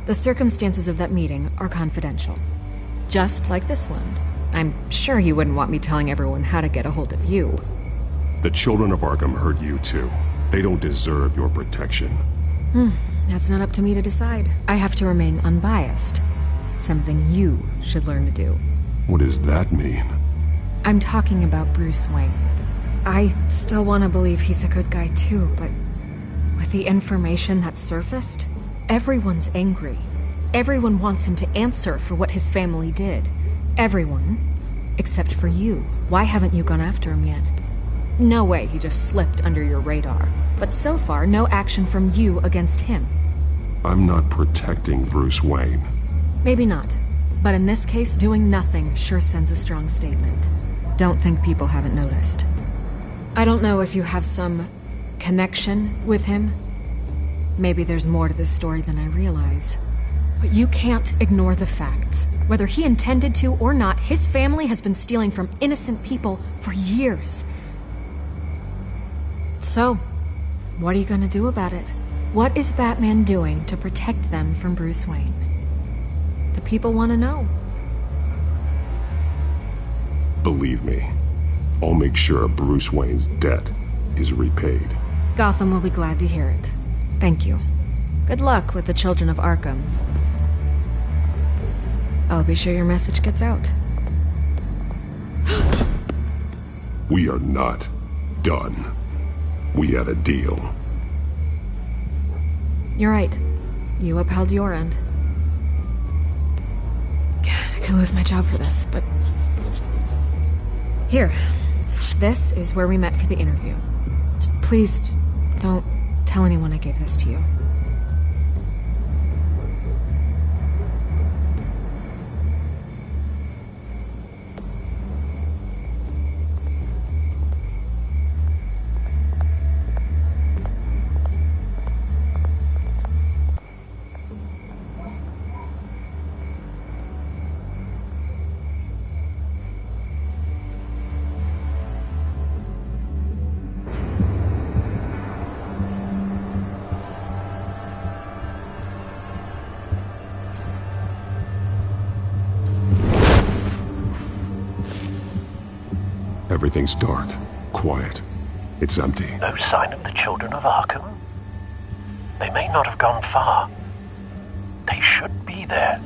The circumstances of that meeting are confidential. Just like this one. I'm sure you wouldn't want me telling everyone how to get a hold of you. The children of Arkham hurt you too. They don't deserve your protection. That's not up to me to decide. I have to remain unbiased. Something you should learn to do. What does that mean? I'm talking about Bruce Wayne. I still want to believe he's a good guy too, but with the information that surfaced, everyone's angry. Everyone wants him to answer for what his family did. Everyone, except for you. Why haven't you gone after him yet? No way he just slipped under your radar. But so far, no action from you against him. I'm not protecting Bruce Wayne. Maybe not. But in this case, doing nothing sure sends a strong statement. Don't think people haven't noticed. I don't know if you have some connection with him. Maybe there's more to this story than I realize. But you can't ignore the facts. Whether he intended to or not, his family has been stealing from innocent people for years. So, what are you gonna do about it? What is Batman doing to protect them from Bruce Wayne? The people want to know. Believe me, I'll make sure Bruce Wayne's debt is repaid. Gotham will be glad to hear it. Thank you. Good luck with the Children of Arkham. I'll be sure your message gets out. We are not done. We had a deal. You're right. You upheld your end. God, I could lose my job for this, but... Here. This is where we met for the interview. Please, don't tell anyone I gave this to you. Everything's dark, quiet. It's empty. No sign of the Children of Arkham? They may not have gone far. They should be there.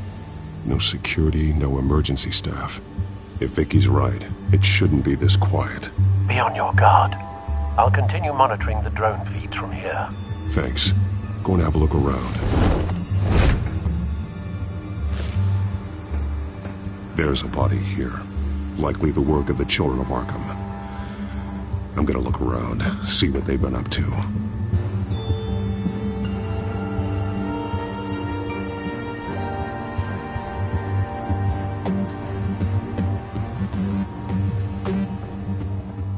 No security, no emergency staff. If Vicky's right, it shouldn't be this quiet. Be on your guard. I'll continue monitoring the drone feeds from here. Thanks. Go and have a look around. There's a body here. Likely the work of the Children of Arkham. I'm gonna look around, see what they've been up to.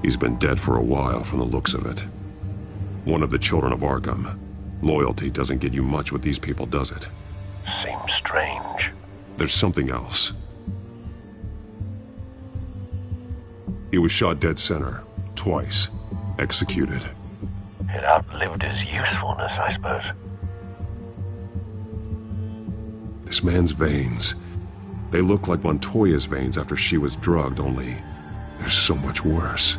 He's been dead for a while from the looks of it. One of the Children of Arkham. Loyalty doesn't get you much with these people, does it? Seems strange. There's something else. He was shot dead center, twice, executed. It outlived his usefulness, I suppose. This man's veins, they look like Montoya's veins after she was drugged, only they're so much worse.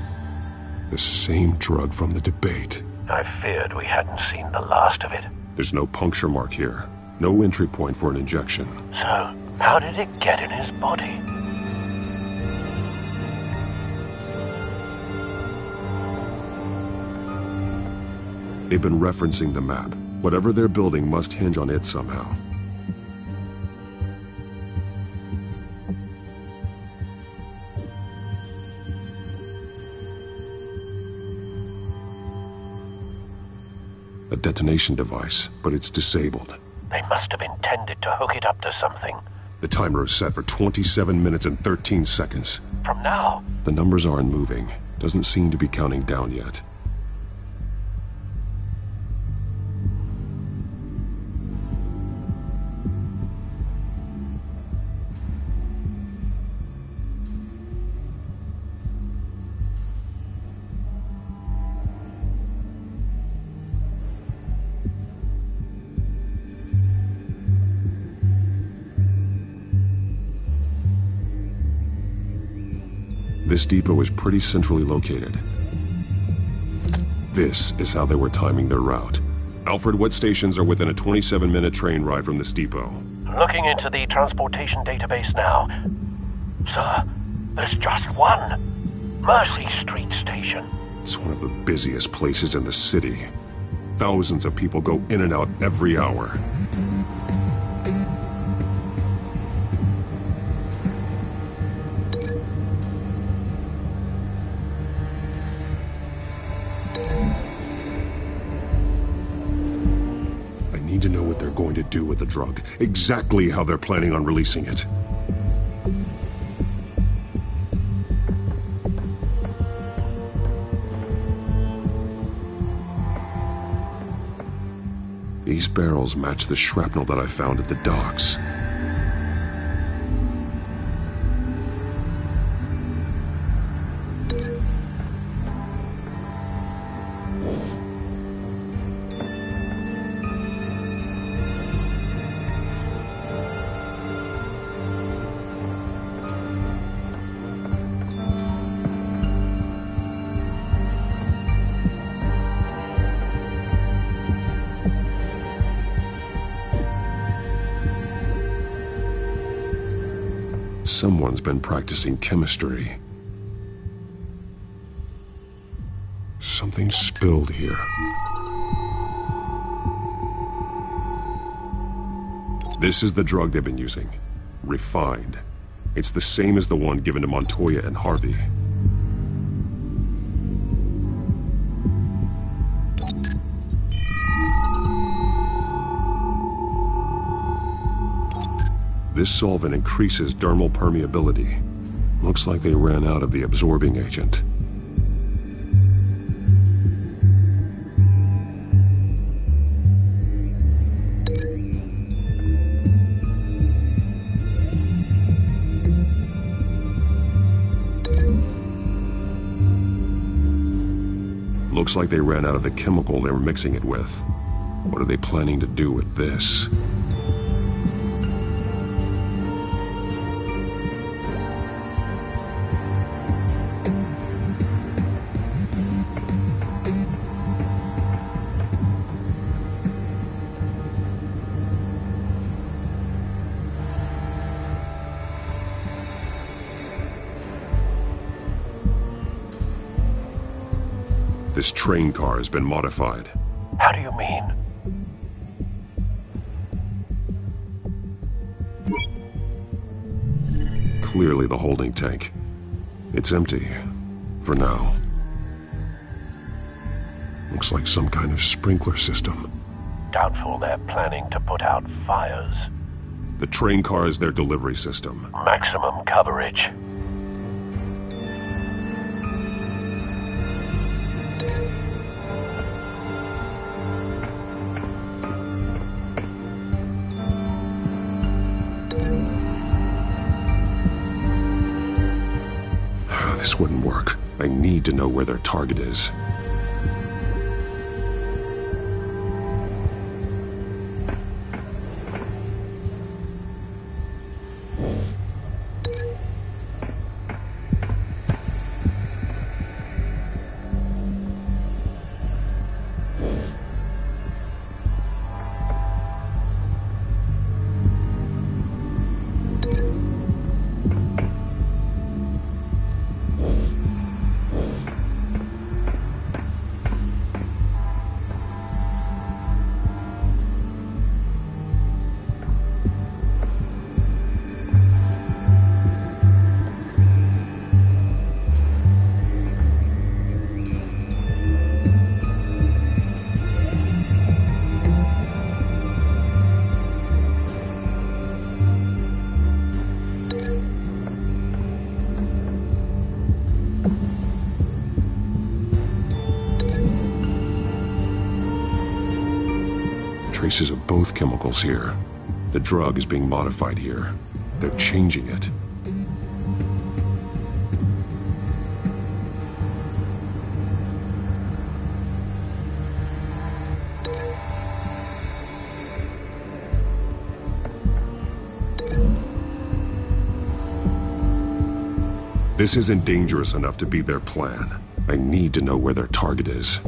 The same drug from the debate. I feared we hadn't seen the last of it. There's no puncture mark here, no entry point for an injection. So, how did it get in his body? They've been referencing the map. Whatever they're building must hinge on it somehow. A detonation device, but it's disabled. They must have intended to hook it up to something. The timer is set for 27 minutes and 13 seconds. From now? The numbers aren't moving. Doesn't seem to be counting down yet. This depot is pretty centrally located. This is how they were timing their route. Alfred, what stations are within a 27-minute train ride from this depot? Looking into the transportation database now. Sir, there's just one. Mercy Street Station. It's one of the busiest places in the city. Thousands of people go in and out every hour. I need to know what they're going to do with the drug. Exactly how they're planning on releasing it. These barrels match the shrapnel that I found at the docks. Someone's been practicing chemistry. Something spilled here. This is the drug they've been using. Refined. It's the same as the one given to Montoya and Harvey. This solvent increases dermal permeability. Looks like they ran out of the absorbing agent. Looks like they ran out of the chemical they were mixing it with. What are they planning to do with this? This train car has been modified. How do you mean? Clearly the holding tank. It's empty. For now. Looks like some kind of sprinkler system. Doubtful they're planning to put out fires. The train car is their delivery system. Maximum coverage. This wouldn't work. I need to know where their target is. Traces of both chemicals here. The drug is being modified here. They're changing it. This isn't dangerous enough to be their plan. I need to know where their target is.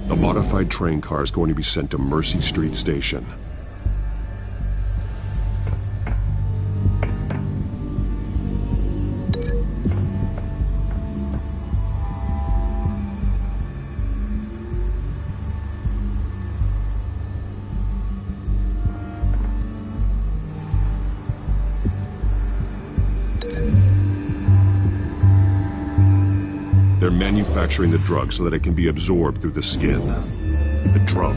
The modified train car is going to be sent to Mercy Street Station. They're manufacturing the drug so that it can be absorbed through the skin. The drug.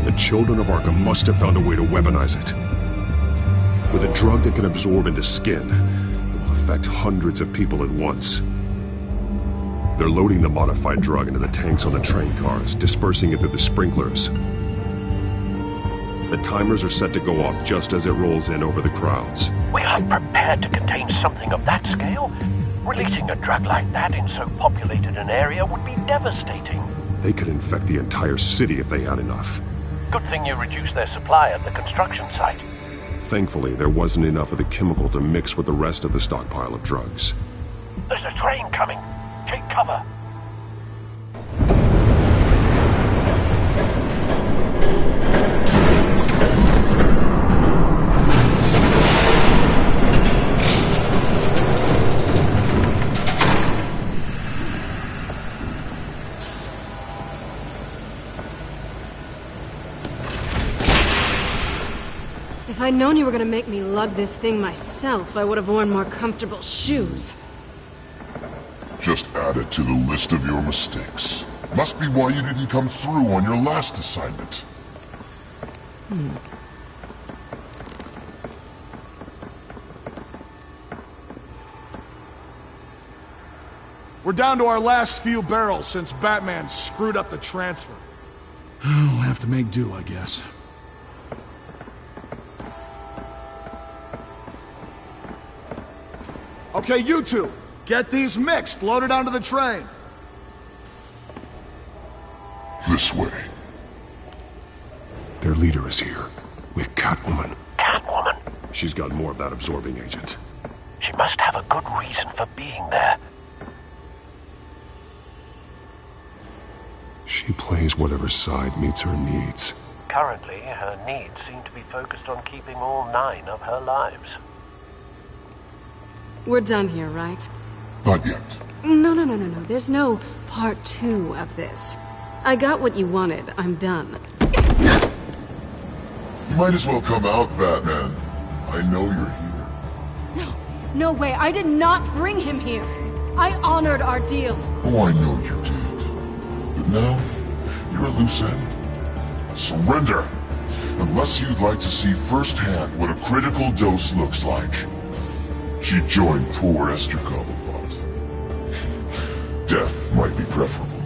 The children of Arkham must have found a way to weaponize it. With a drug that can absorb into skin, it will affect hundreds of people at once. They're loading the modified drug into the tanks on the train cars, dispersing it through the sprinklers. The timers are set to go off just as it rolls in over the crowds. We aren't prepared to contain something of that scale. Releasing a drug like that in so populated an area would be devastating. They could infect the entire city if they had enough. Good thing you reduced their supply at the construction site. Thankfully, there wasn't enough of the chemical to mix with the rest of the stockpile of drugs. There's a train coming. Take cover. If I'd known you were gonna make me lug this thing myself, I would have worn more comfortable shoes. Just add it to the list of your mistakes. Must be why you didn't come through on your last assignment. We're down to our last few barrels since Batman screwed up the transfer. We'll have to make do, I guess. Okay, you two, get these mixed, loaded onto the train. This way. Their leader is here, with Catwoman. Catwoman? She's got more of that absorbing agent. She must have a good reason for being there. She plays whatever side meets her needs. Currently, her needs seem to be focused on keeping all 9 of her lives. We're done here, right? Not yet. No. There's no part 2 of this. I got what you wanted. I'm done. You might as well come out, Batman. I know you're here. No way. I did not bring him here. I honored our deal. Oh, I know you did. But now, you're a loose end. Surrender! Unless you'd like to see firsthand what a critical dose looks like. She joined poor Esther Cobblepot. Death might be preferable.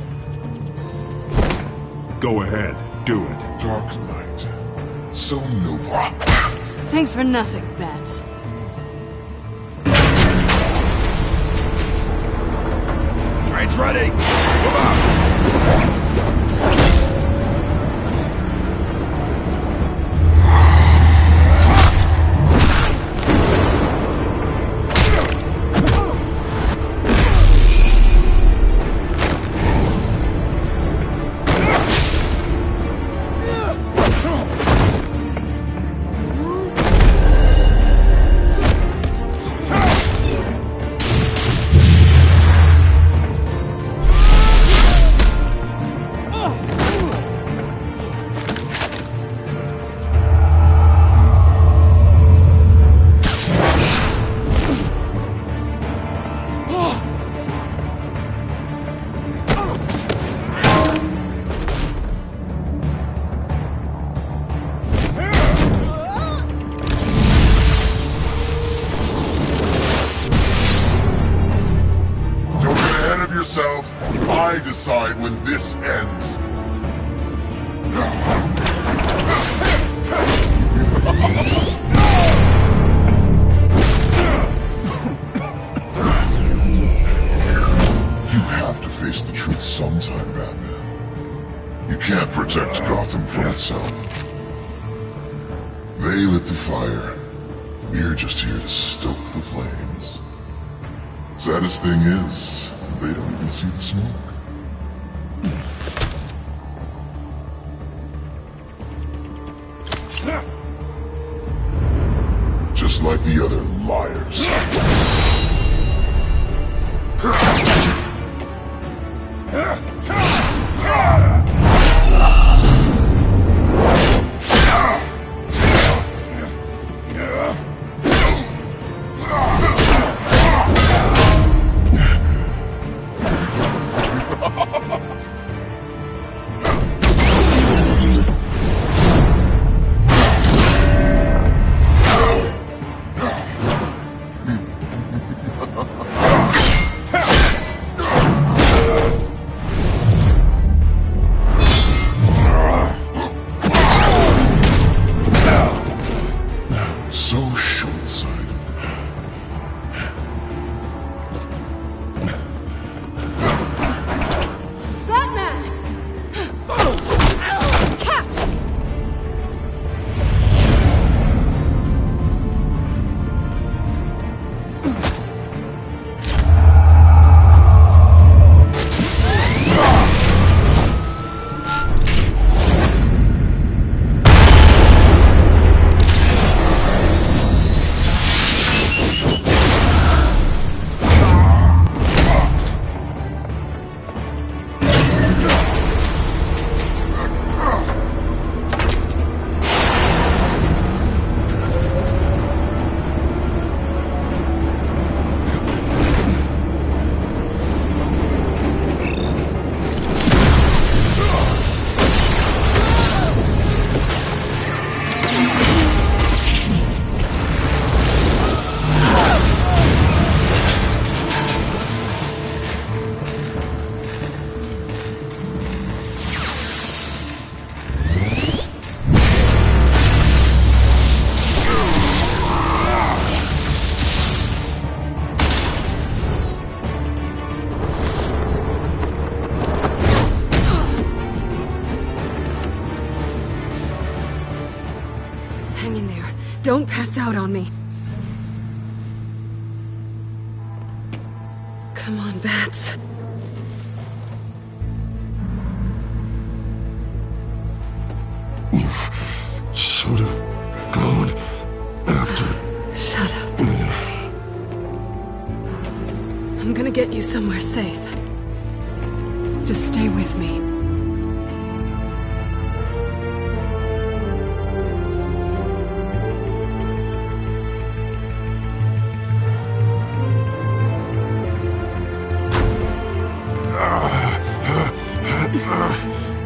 Go ahead, do it. Dark Knight. So noble. Thanks for nothing, Bats. Train's ready! Come on! I decide when this ends. You have to face the truth sometime, Batman. You can't protect Gotham from itself. They lit the fire. We're just here to stoke the flames. Saddest thing is, they don't even see the smoke. Just like the other liars. so short-sighted. Hang in there. Don't pass out on me. Come on, Bats. You should have gone after... Shut up. I'm gonna get you somewhere safe. Just stay with me.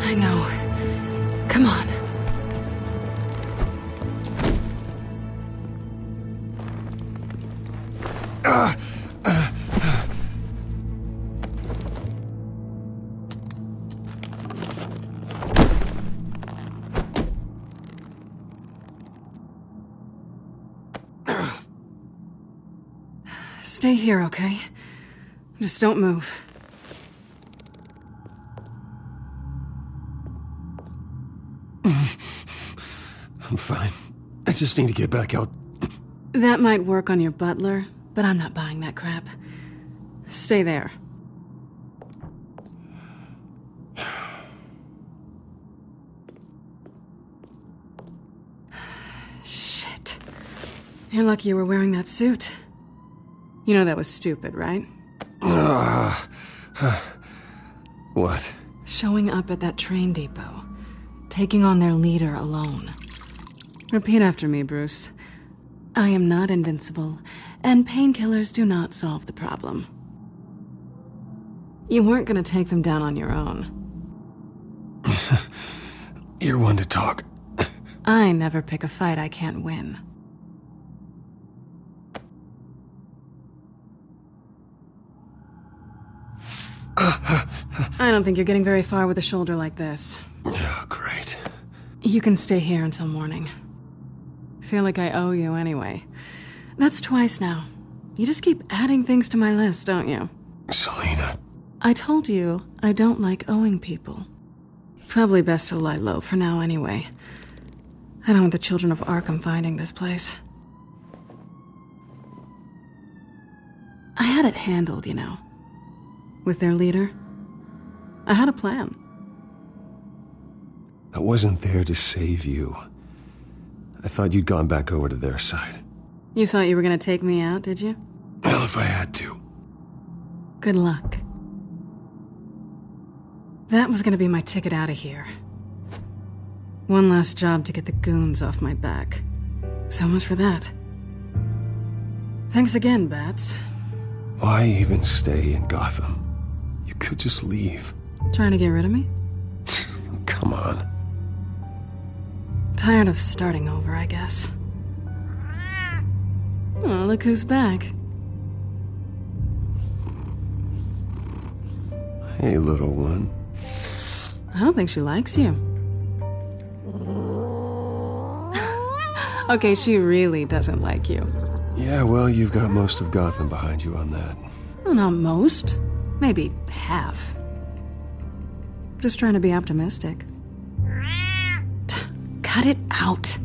I know. Come on. Stay here, okay? Just don't move. I'm fine. I just need to get back out. That might work on your butler, but I'm not buying that crap. Stay there. Shit. You're lucky you were wearing that suit. You know that was stupid, right? What? Showing up at that train depot. Taking on their leader alone. Repeat after me, Bruce. I am not invincible, and painkillers do not solve the problem. You weren't gonna take them down on your own. You're one to talk. I never pick a fight I can't win. I don't think you're getting very far with a shoulder like this. Oh, great. You can stay here until morning. Feel like I owe you anyway. That's twice now. You just keep adding things to my list, don't you? Selena. I told you I don't like owing people. Probably best to lie low for now anyway. I don't want the children of Arkham finding this place. I had it handled, you know. With their leader. I had a plan. I wasn't there to save you. I thought you'd gone back over to their side. You thought you were gonna take me out, did you? Well, if I had to. Good luck. That was gonna be my ticket out of here. One last job to get the goons off my back. So much for that. Thanks again, Bats. Why even stay in Gotham? You could just leave. Trying to get rid of me? Come on. Tired of starting over, I guess. Oh, look who's back. Hey, little one. I don't think she likes you. Okay, she really doesn't like you. Yeah, well, you've got most of Gotham behind you on that. Well, not most. Maybe half. Just trying to be optimistic. Cut it out.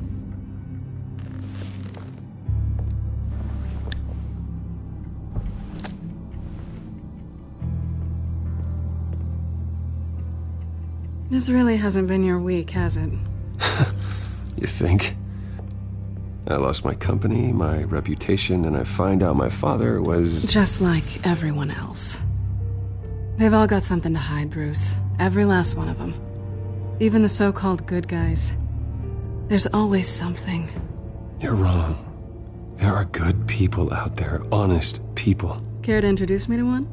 This really hasn't been your week, has it? You think? I lost my company, my reputation, and I find out my father was... Just like everyone else. They've all got something to hide, Bruce. Every last one of them. Even the so-called good guys. There's always something. You're wrong. There are good people out there, honest people. Care to introduce me to one?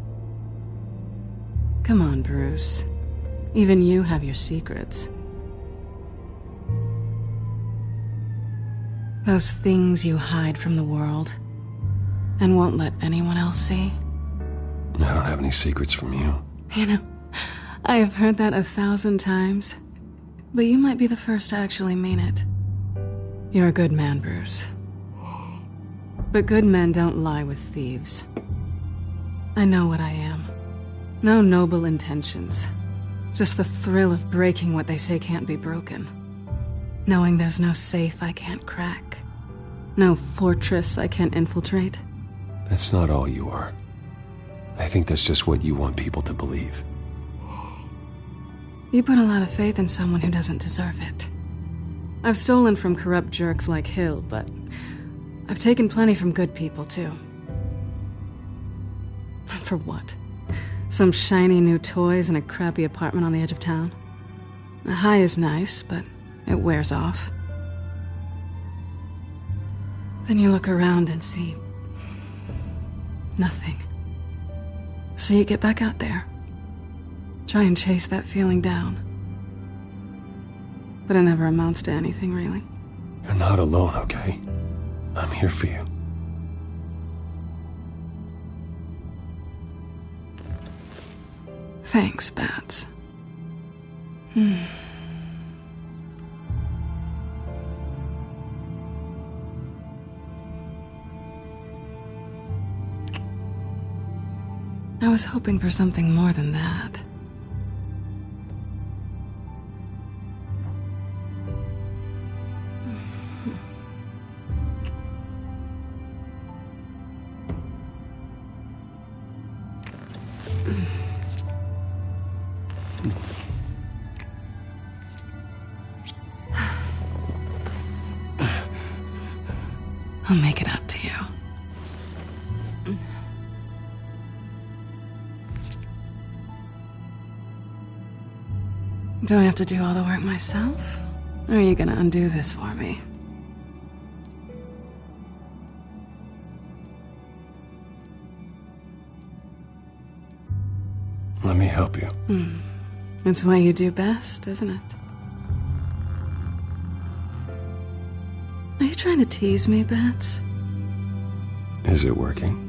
Come on, Bruce. Even you have your secrets. Those things you hide from the world and won't let anyone else see. I don't have any secrets from you. You know, I have heard that 1,000 times, but you might be the first to actually mean it. You're a good man, Bruce. But good men don't lie with thieves. I know what I am. No noble intentions. Just the thrill of breaking what they say can't be broken. Knowing there's no safe I can't crack. No fortress I can't infiltrate. That's not all you are. I think that's just what you want people to believe. You put a lot of faith in someone who doesn't deserve it. I've stolen from corrupt jerks like Hill, but I've taken plenty from good people, too. For what? Some shiny new toys and a crappy apartment on the edge of town? The high is nice, but it wears off. Then you look around and see nothing. So you get back out there. Try and chase that feeling down. But it never amounts to anything, really. You're not alone, okay? I'm here for you. Thanks, Bats. I was hoping for something more than that. I'll make it up to you. Do I have to do all the work myself? Or are you gonna undo this for me? Let me help you. It's what you do best, isn't it? Are you trying to tease me, Bats? Is it working?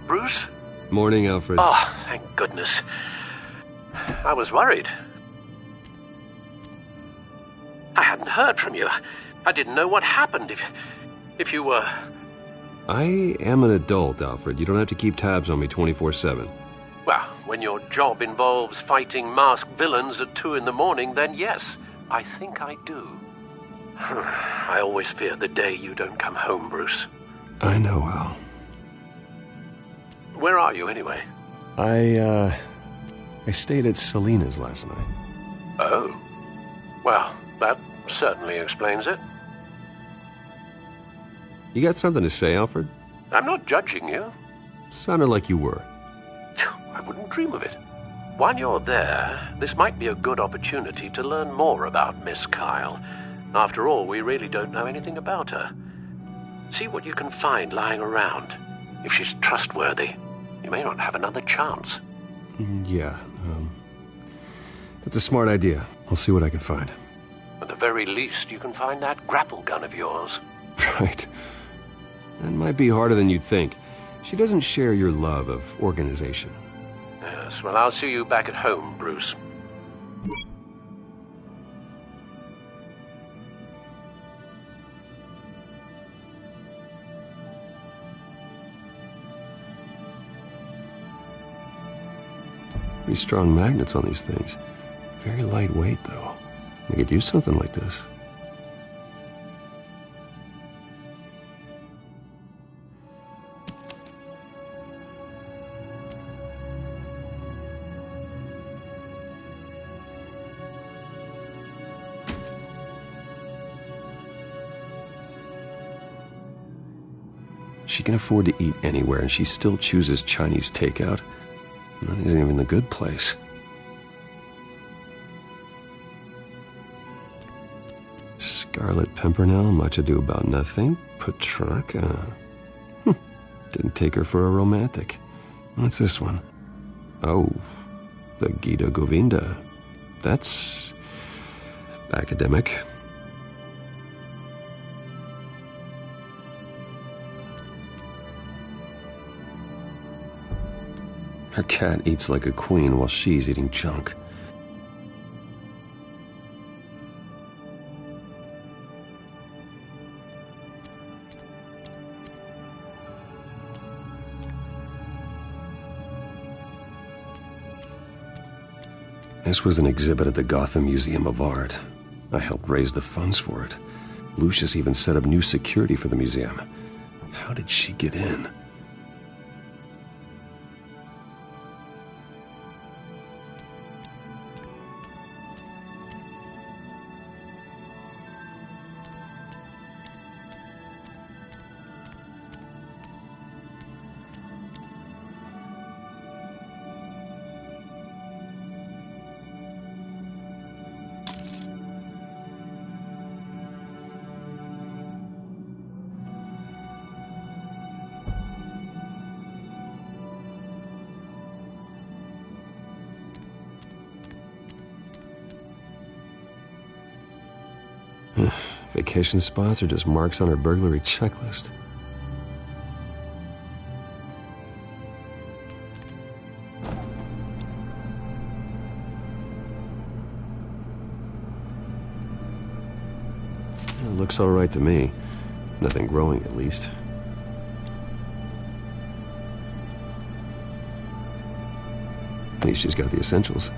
Bruce? Morning, Alfred. Oh, thank goodness. I was worried. I hadn't heard from you. I didn't know what happened if you were... I am an adult, Alfred. You don't have to keep tabs on me 24/7. Well, when your job involves fighting masked villains at 2 in the morning, then yes, I think I do. I always fear the day you don't come home, Bruce. I know, Al. Where are you, anyway? I stayed at Selena's last night. Oh. Well, that certainly explains it. You got something to say, Alfred? I'm not judging you. Sounded like you were. I wouldn't dream of it. While you're there, this might be a good opportunity to learn more about Miss Kyle. After all, we really don't know anything about her. See what you can find lying around. If she's trustworthy, you may not have another chance. Yeah, that's a smart idea. I'll see what I can find. At the very least, you can find that grapple gun of yours. Right. That might be harder than you'd think. She doesn't share your love of organization. Yes, well, I'll see you back at home, Bruce. Pretty strong magnets on these things. Very lightweight, though. I could use something like this. She can afford to eat anywhere, and she still chooses Chinese takeout. And that isn't even the good place. Scarlet Pimpernel, Much Ado About Nothing, Petrarca. Didn't take her for a romantic. What's this one? Oh, the Gita Govinda. That's academic. Her cat eats like a queen while she's eating junk. This was an exhibit at the Gotham Museum of Art. I helped raise the funds for it. Lucius even set up new security for the museum. How did she get in? Vacation spots are just marks on her burglary checklist. It looks all right to me. Nothing growing, at least. At least she's got the essentials.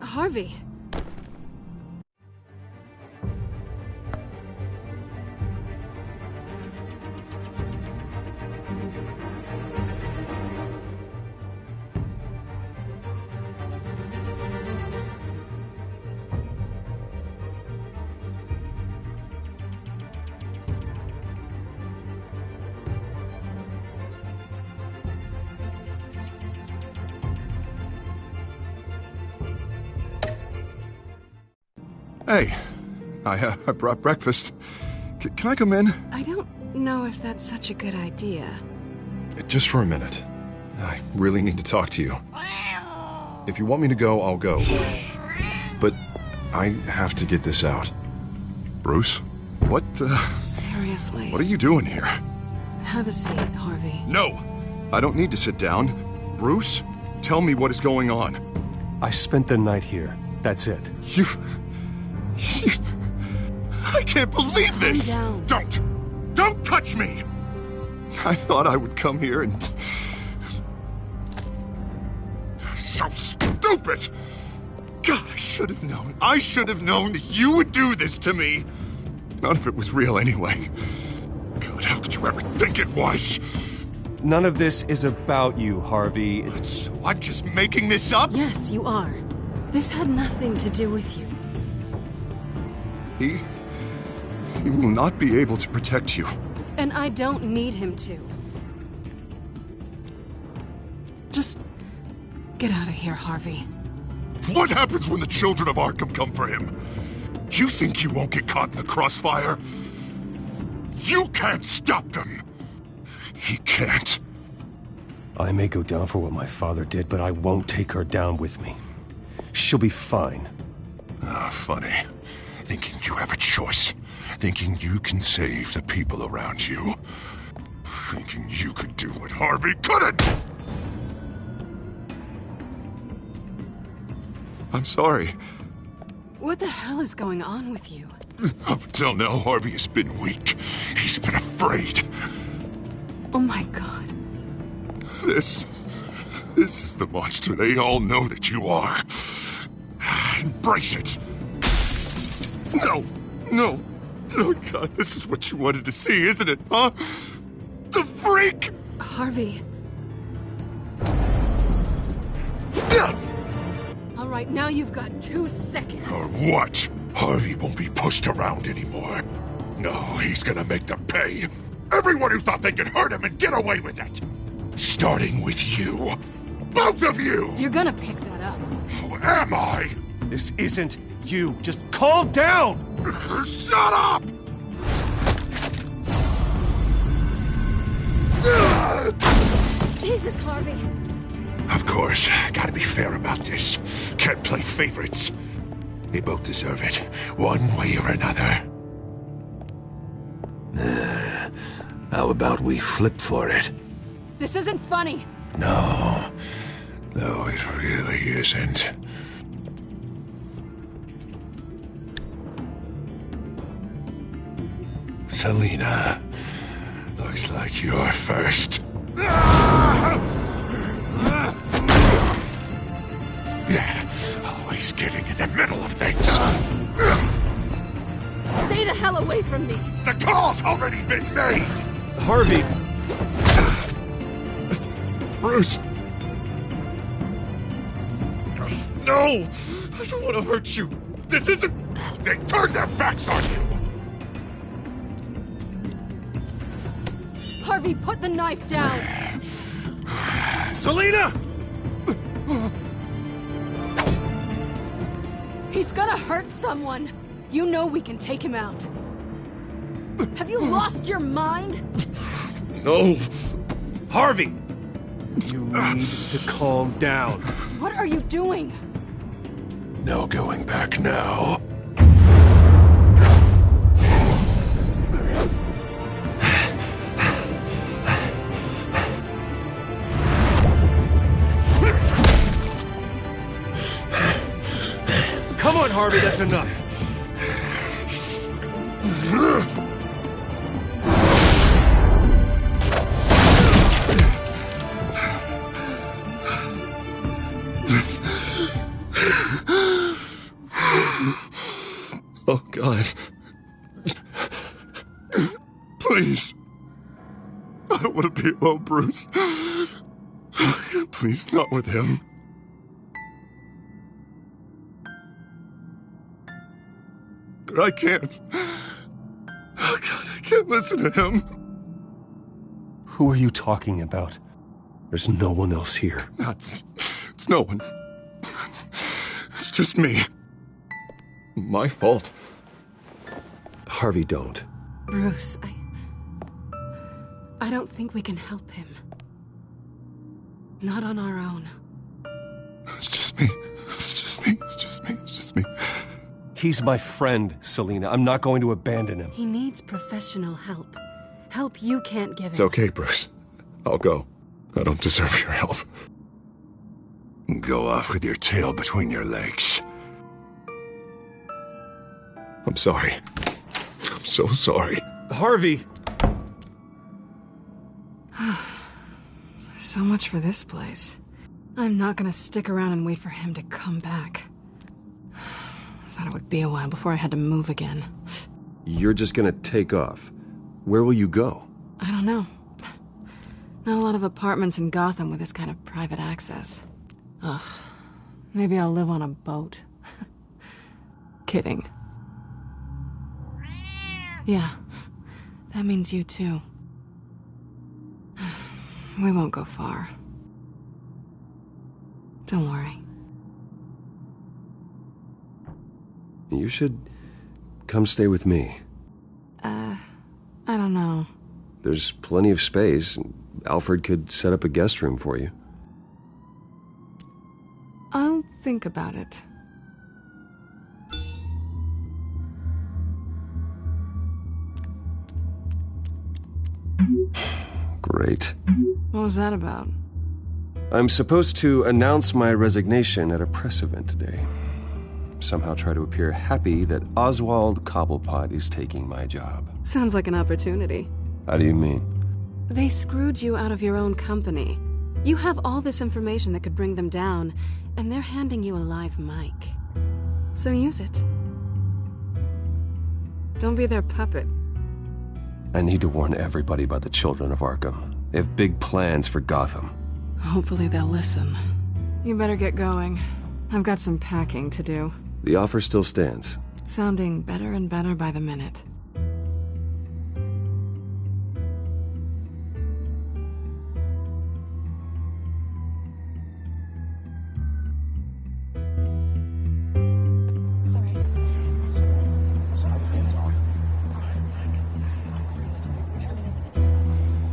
Harvey. Hey, I brought breakfast. Can I come in? I don't know if that's such a good idea. Just for a minute. I really need to talk to you. If you want me to go, I'll go. But I have to get this out. Bruce? What, Seriously. What are you doing here? Have a seat, Harvey. No! I don't need to sit down. Bruce, tell me what is going on. I spent the night here. That's it. You... I can't believe this! Calm down. Don't touch me! I thought I would come here and... So stupid! God, I should have known. I should have known that you would do this to me. None of it was real anyway. God, how could you ever think it was? None of this is about you, Harvey. So I'm just making this up? Yes, you are. This had nothing to do with you. He will not be able to protect you. And I don't need him to. Just get out of here, Harvey. What happens when the children of Arkham come for him? You think you won't get caught in the crossfire? You can't stop them! He can't. I may go down for what my father did, but I won't take her down with me. She'll be fine. Ah, funny. Thinking you have a choice. Thinking you can save the people around you. Thinking you could do what Harvey couldn't! I'm sorry. What the hell is going on with you? Up until now, Harvey has been weak. He's been afraid. Oh my God. This is the monster they all know that you are. Embrace it. No. Oh God, this is what you wanted to see, isn't it, huh? The freak! Harvey. All right, now you've got 2 seconds. Or what? Harvey won't be pushed around anymore. No, he's gonna make them pay. Everyone who thought they could hurt him and get away with it. Starting with you. Both of you! You're gonna pick that up. Who am I? This isn't you. Just calm down! Shut up! Jesus, Harvey. Of course, gotta be fair about this. Can't play favorites. They both deserve it, one way or another. How about we flip for it? This isn't funny. No, it really isn't. Selina, looks like you're first. Yeah, always getting in the middle of things. Stay the hell away from me. The call's already been made. Harvey. Bruce. No, I don't want to hurt you. This isn't... They turned their backs on you. Harvey, put the knife down. Selina! He's gonna hurt someone. You know we can take him out. Have you lost your mind? No. Harvey! You need to calm down. What are you doing? No going back now. Come on, Harvey, that's enough. Oh, God. Please. I don't want to be alone, Bruce. Please, not with him. But I can't. Oh, God, I can't listen to him. Who are you talking about? There's no one else here. It's no one. It's just me. My fault. Harvey, don't. Bruce, I don't think we can help him. Not on our own. It's just me. It's just me. It's just me. It's just me. He's my friend, Selina. I'm not going to abandon him. He needs professional help. Help you can't give him. It's okay, Bruce. I'll go. I don't deserve your help. Go off with your tail between your legs. I'm sorry. I'm so sorry. Harvey! So much for this place. I'm not gonna stick around and wait for him to come back. Thought it would be a while before I had to move again. You're just gonna take off. Where will you go? I don't know. Not a lot of apartments in Gotham with this kind of private access. Ugh. Maybe I'll live on a boat. Kidding. Yeah. That means you too. We won't go far. Don't worry. You should come stay with me. I don't know. There's plenty of space. Alfred could set up a guest room for you. I'll think about it. Great. What was that about? I'm supposed to announce my resignation at a press event today. Somehow try to appear happy that Oswald Cobblepot is taking my job. Sounds like an opportunity. How do you mean? They screwed you out of your own company. You have all this information that could bring them down, and they're handing you a live mic. So use it. Don't be their puppet. I need to warn everybody about the children of Arkham. They have big plans for Gotham. Hopefully they'll listen. You better get going. I've got some packing to do. The offer still stands. Sounding better and better by the minute.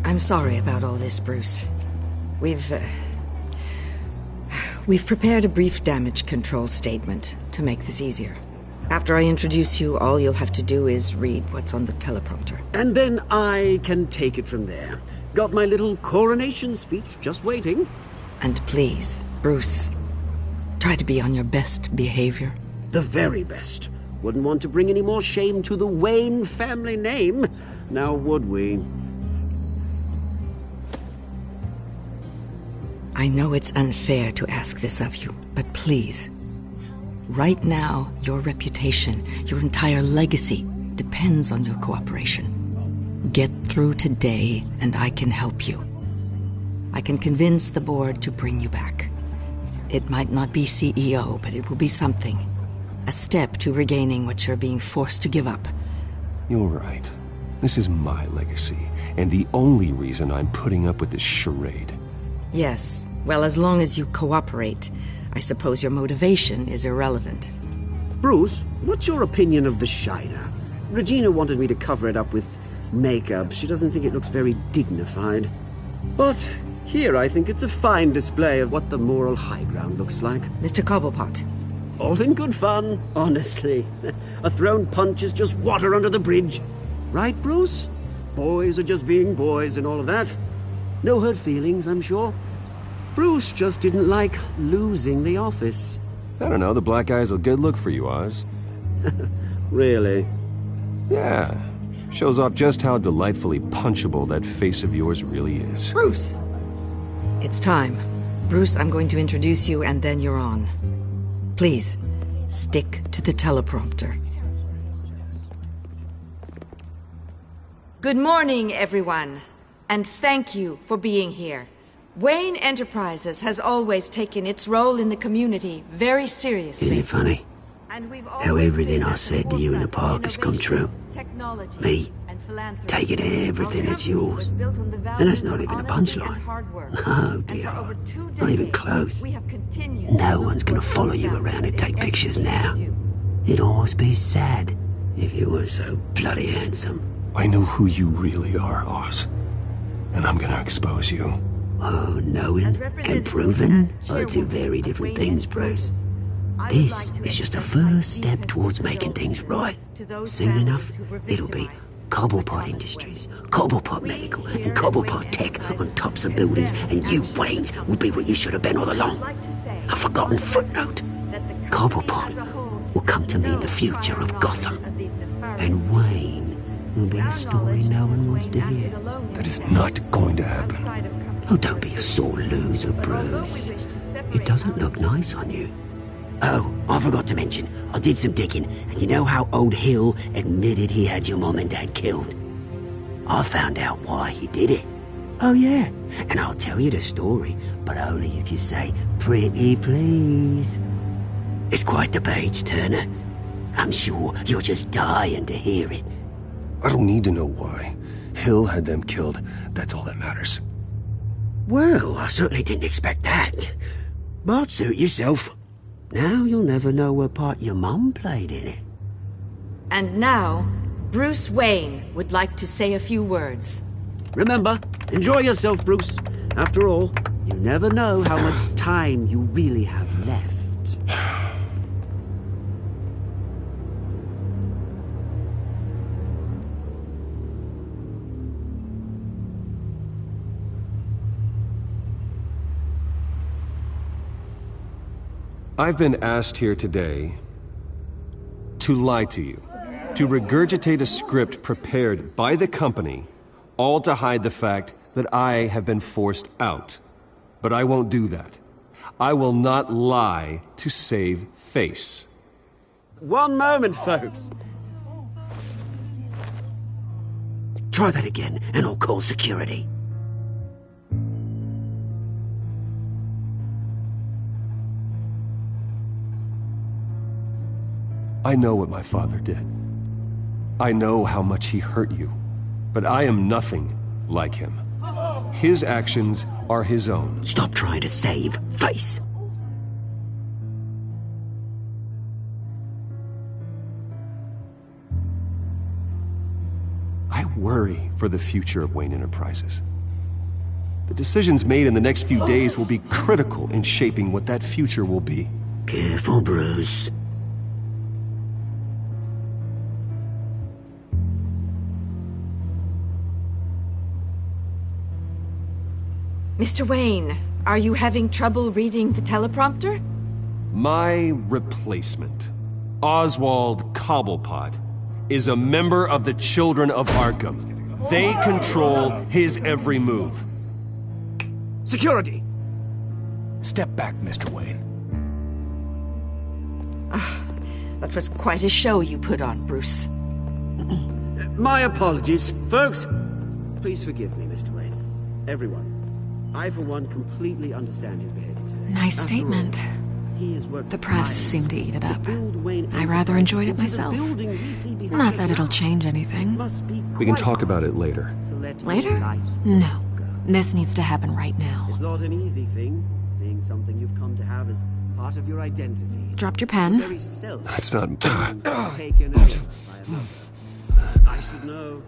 I'm sorry about all this, Bruce. We've prepared a brief damage control statement to make this easier. After I introduce you, all you'll have to do is read what's on the teleprompter. And then I can take it from there. Got my little coronation speech just waiting. And please, Bruce, try to be on your best behavior. The very best. Wouldn't want to bring any more shame to the Wayne family name, now would we? I know it's unfair to ask this of you, but please. Right now, your reputation, your entire legacy, depends on your cooperation. Get through today, and I can help you. I can convince the board to bring you back. It might not be CEO, but it will be something. A step to regaining what you're being forced to give up. You're right. This is my legacy, and the only reason I'm putting up with this charade. Yes. Well, as long as you cooperate, I suppose your motivation is irrelevant. Bruce, what's your opinion of the Shiner? Regina wanted me to cover it up with makeup. She doesn't think it looks very dignified. But here I think it's a fine display of what the moral high ground looks like. Mr. Cobblepot. All in good fun, honestly. A thrown punch is just water under the bridge. Right, Bruce? Boys are just being boys and all of that. No hurt feelings, I'm sure. Bruce just didn't like losing the office. I don't know, the black eye's a good look for you, Oz. Really? Yeah. Shows off just how delightfully punchable that face of yours really is. Bruce! It's time. Bruce, I'm going to introduce you and then you're on. Please, stick to the teleprompter. Good morning, everyone. And thank you for being here. Wayne Enterprises has always taken its role in the community very seriously. Isn't it funny? How everything I said to you in the park has come true. Me, taking everything that's yours. And that's not even a punchline. No, dear. Not even close. No one's gonna follow you around and take pictures now. It'd almost be sad if you were so bloody handsome. I know who you really are, Oz. And I'm gonna expose you. Oh, knowing and proving are two very different things, Bruce. This is just a first step towards making things right. Soon enough, it'll be Cobblepot Industries, Cobblepot Medical, and Cobblepot Tech on tops of buildings, and you, Waynes, will be what you should have been all along. A forgotten footnote. Cobblepot will come to mean the future of Gotham. And Wayne will be a story no one wants to hear. That is not going to happen. Oh, don't be a sore loser, Bruce. It doesn't look nice on you. Oh, I forgot to mention, I did some digging, and you know how old Hill admitted he had your mom and dad killed? I found out why he did it. Oh yeah, and I'll tell you the story, but only if you say, pretty please. It's quite the page, Turner. I'm sure you're just dying to hear it. I don't need to know why. Hill had them killed. That's all that matters. Well, I certainly didn't expect that. But suit yourself. Now you'll never know what part your mum played in it. And now, Bruce Wayne would like to say a few words. Remember, enjoy yourself, Bruce. After all, you never know how much time you really have left. I've been asked here today to lie to you, to regurgitate a script prepared by the company, all to hide the fact that I have been forced out. But I won't do that. I will not lie to save face. One moment, folks. Try that again, and I'll call security. I know what my father did. I know how much he hurt you. But I am nothing like him. His actions are his own. Stop trying to save face. I worry for the future of Wayne Enterprises. The decisions made in the next few days will be critical in shaping what that future will be. Careful, Bruce. Mr. Wayne, are you having trouble reading the teleprompter? My replacement, Oswald Cobblepot, is a member of the Children of Arkham. They control his every move. Security! Step back, Mr. Wayne. That was quite a show you put on, Bruce. My apologies. Folks, please forgive me, Mr. Wayne. Everyone. I, for one, completely understand his behavior today. Nice statement. The press seemed to eat it up. I rather enjoyed it myself. Not that it'll change anything. We can talk about it later. Later? No. This needs to happen right now. It's not an easy thing, seeing something you've come to have as part of your identity. Dropped your pen? That's not... Taken over by another. I should know.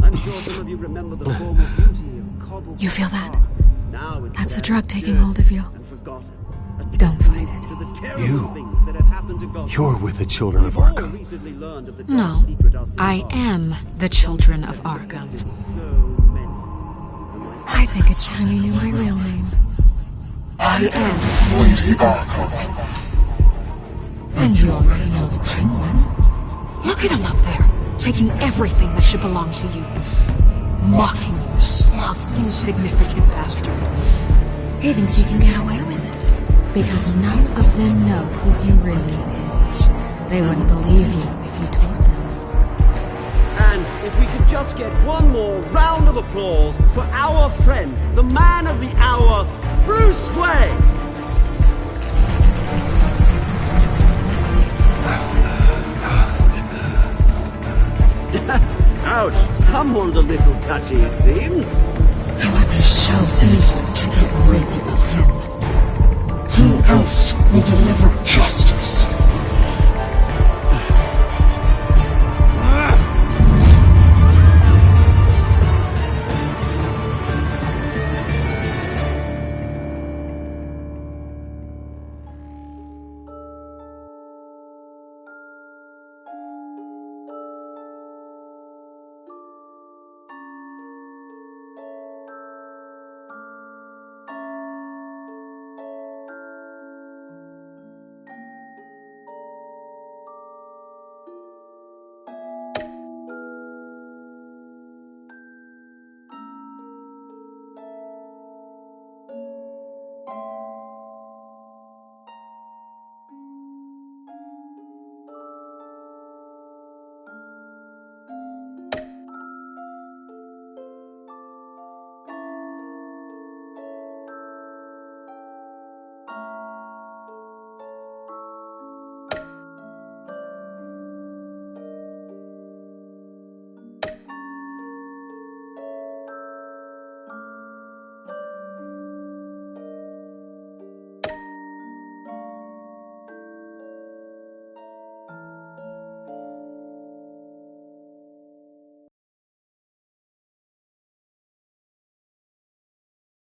I'm sure some of you remember the form of beauty of Cobble. You feel that? Now it's That's the drug taking hold of you. Don't fight it. You're with the Children of Arkham. No, I am the Children of Arkham. I think it's time you knew my real name. I am Lady Arkham. And you already know the Penguin. Look at him up there, taking everything that should belong to you. Mocking you, smug, insignificant bastard. He thinks he can get away with it. Because none of them know who he really is. They wouldn't believe you if you told them. And if we could just get one more round of applause for our friend, the man of the hour, Bruce Wayne! Ouch, someone's a little touchy, it seems. It would be so easy to get rid of him. Who else would allow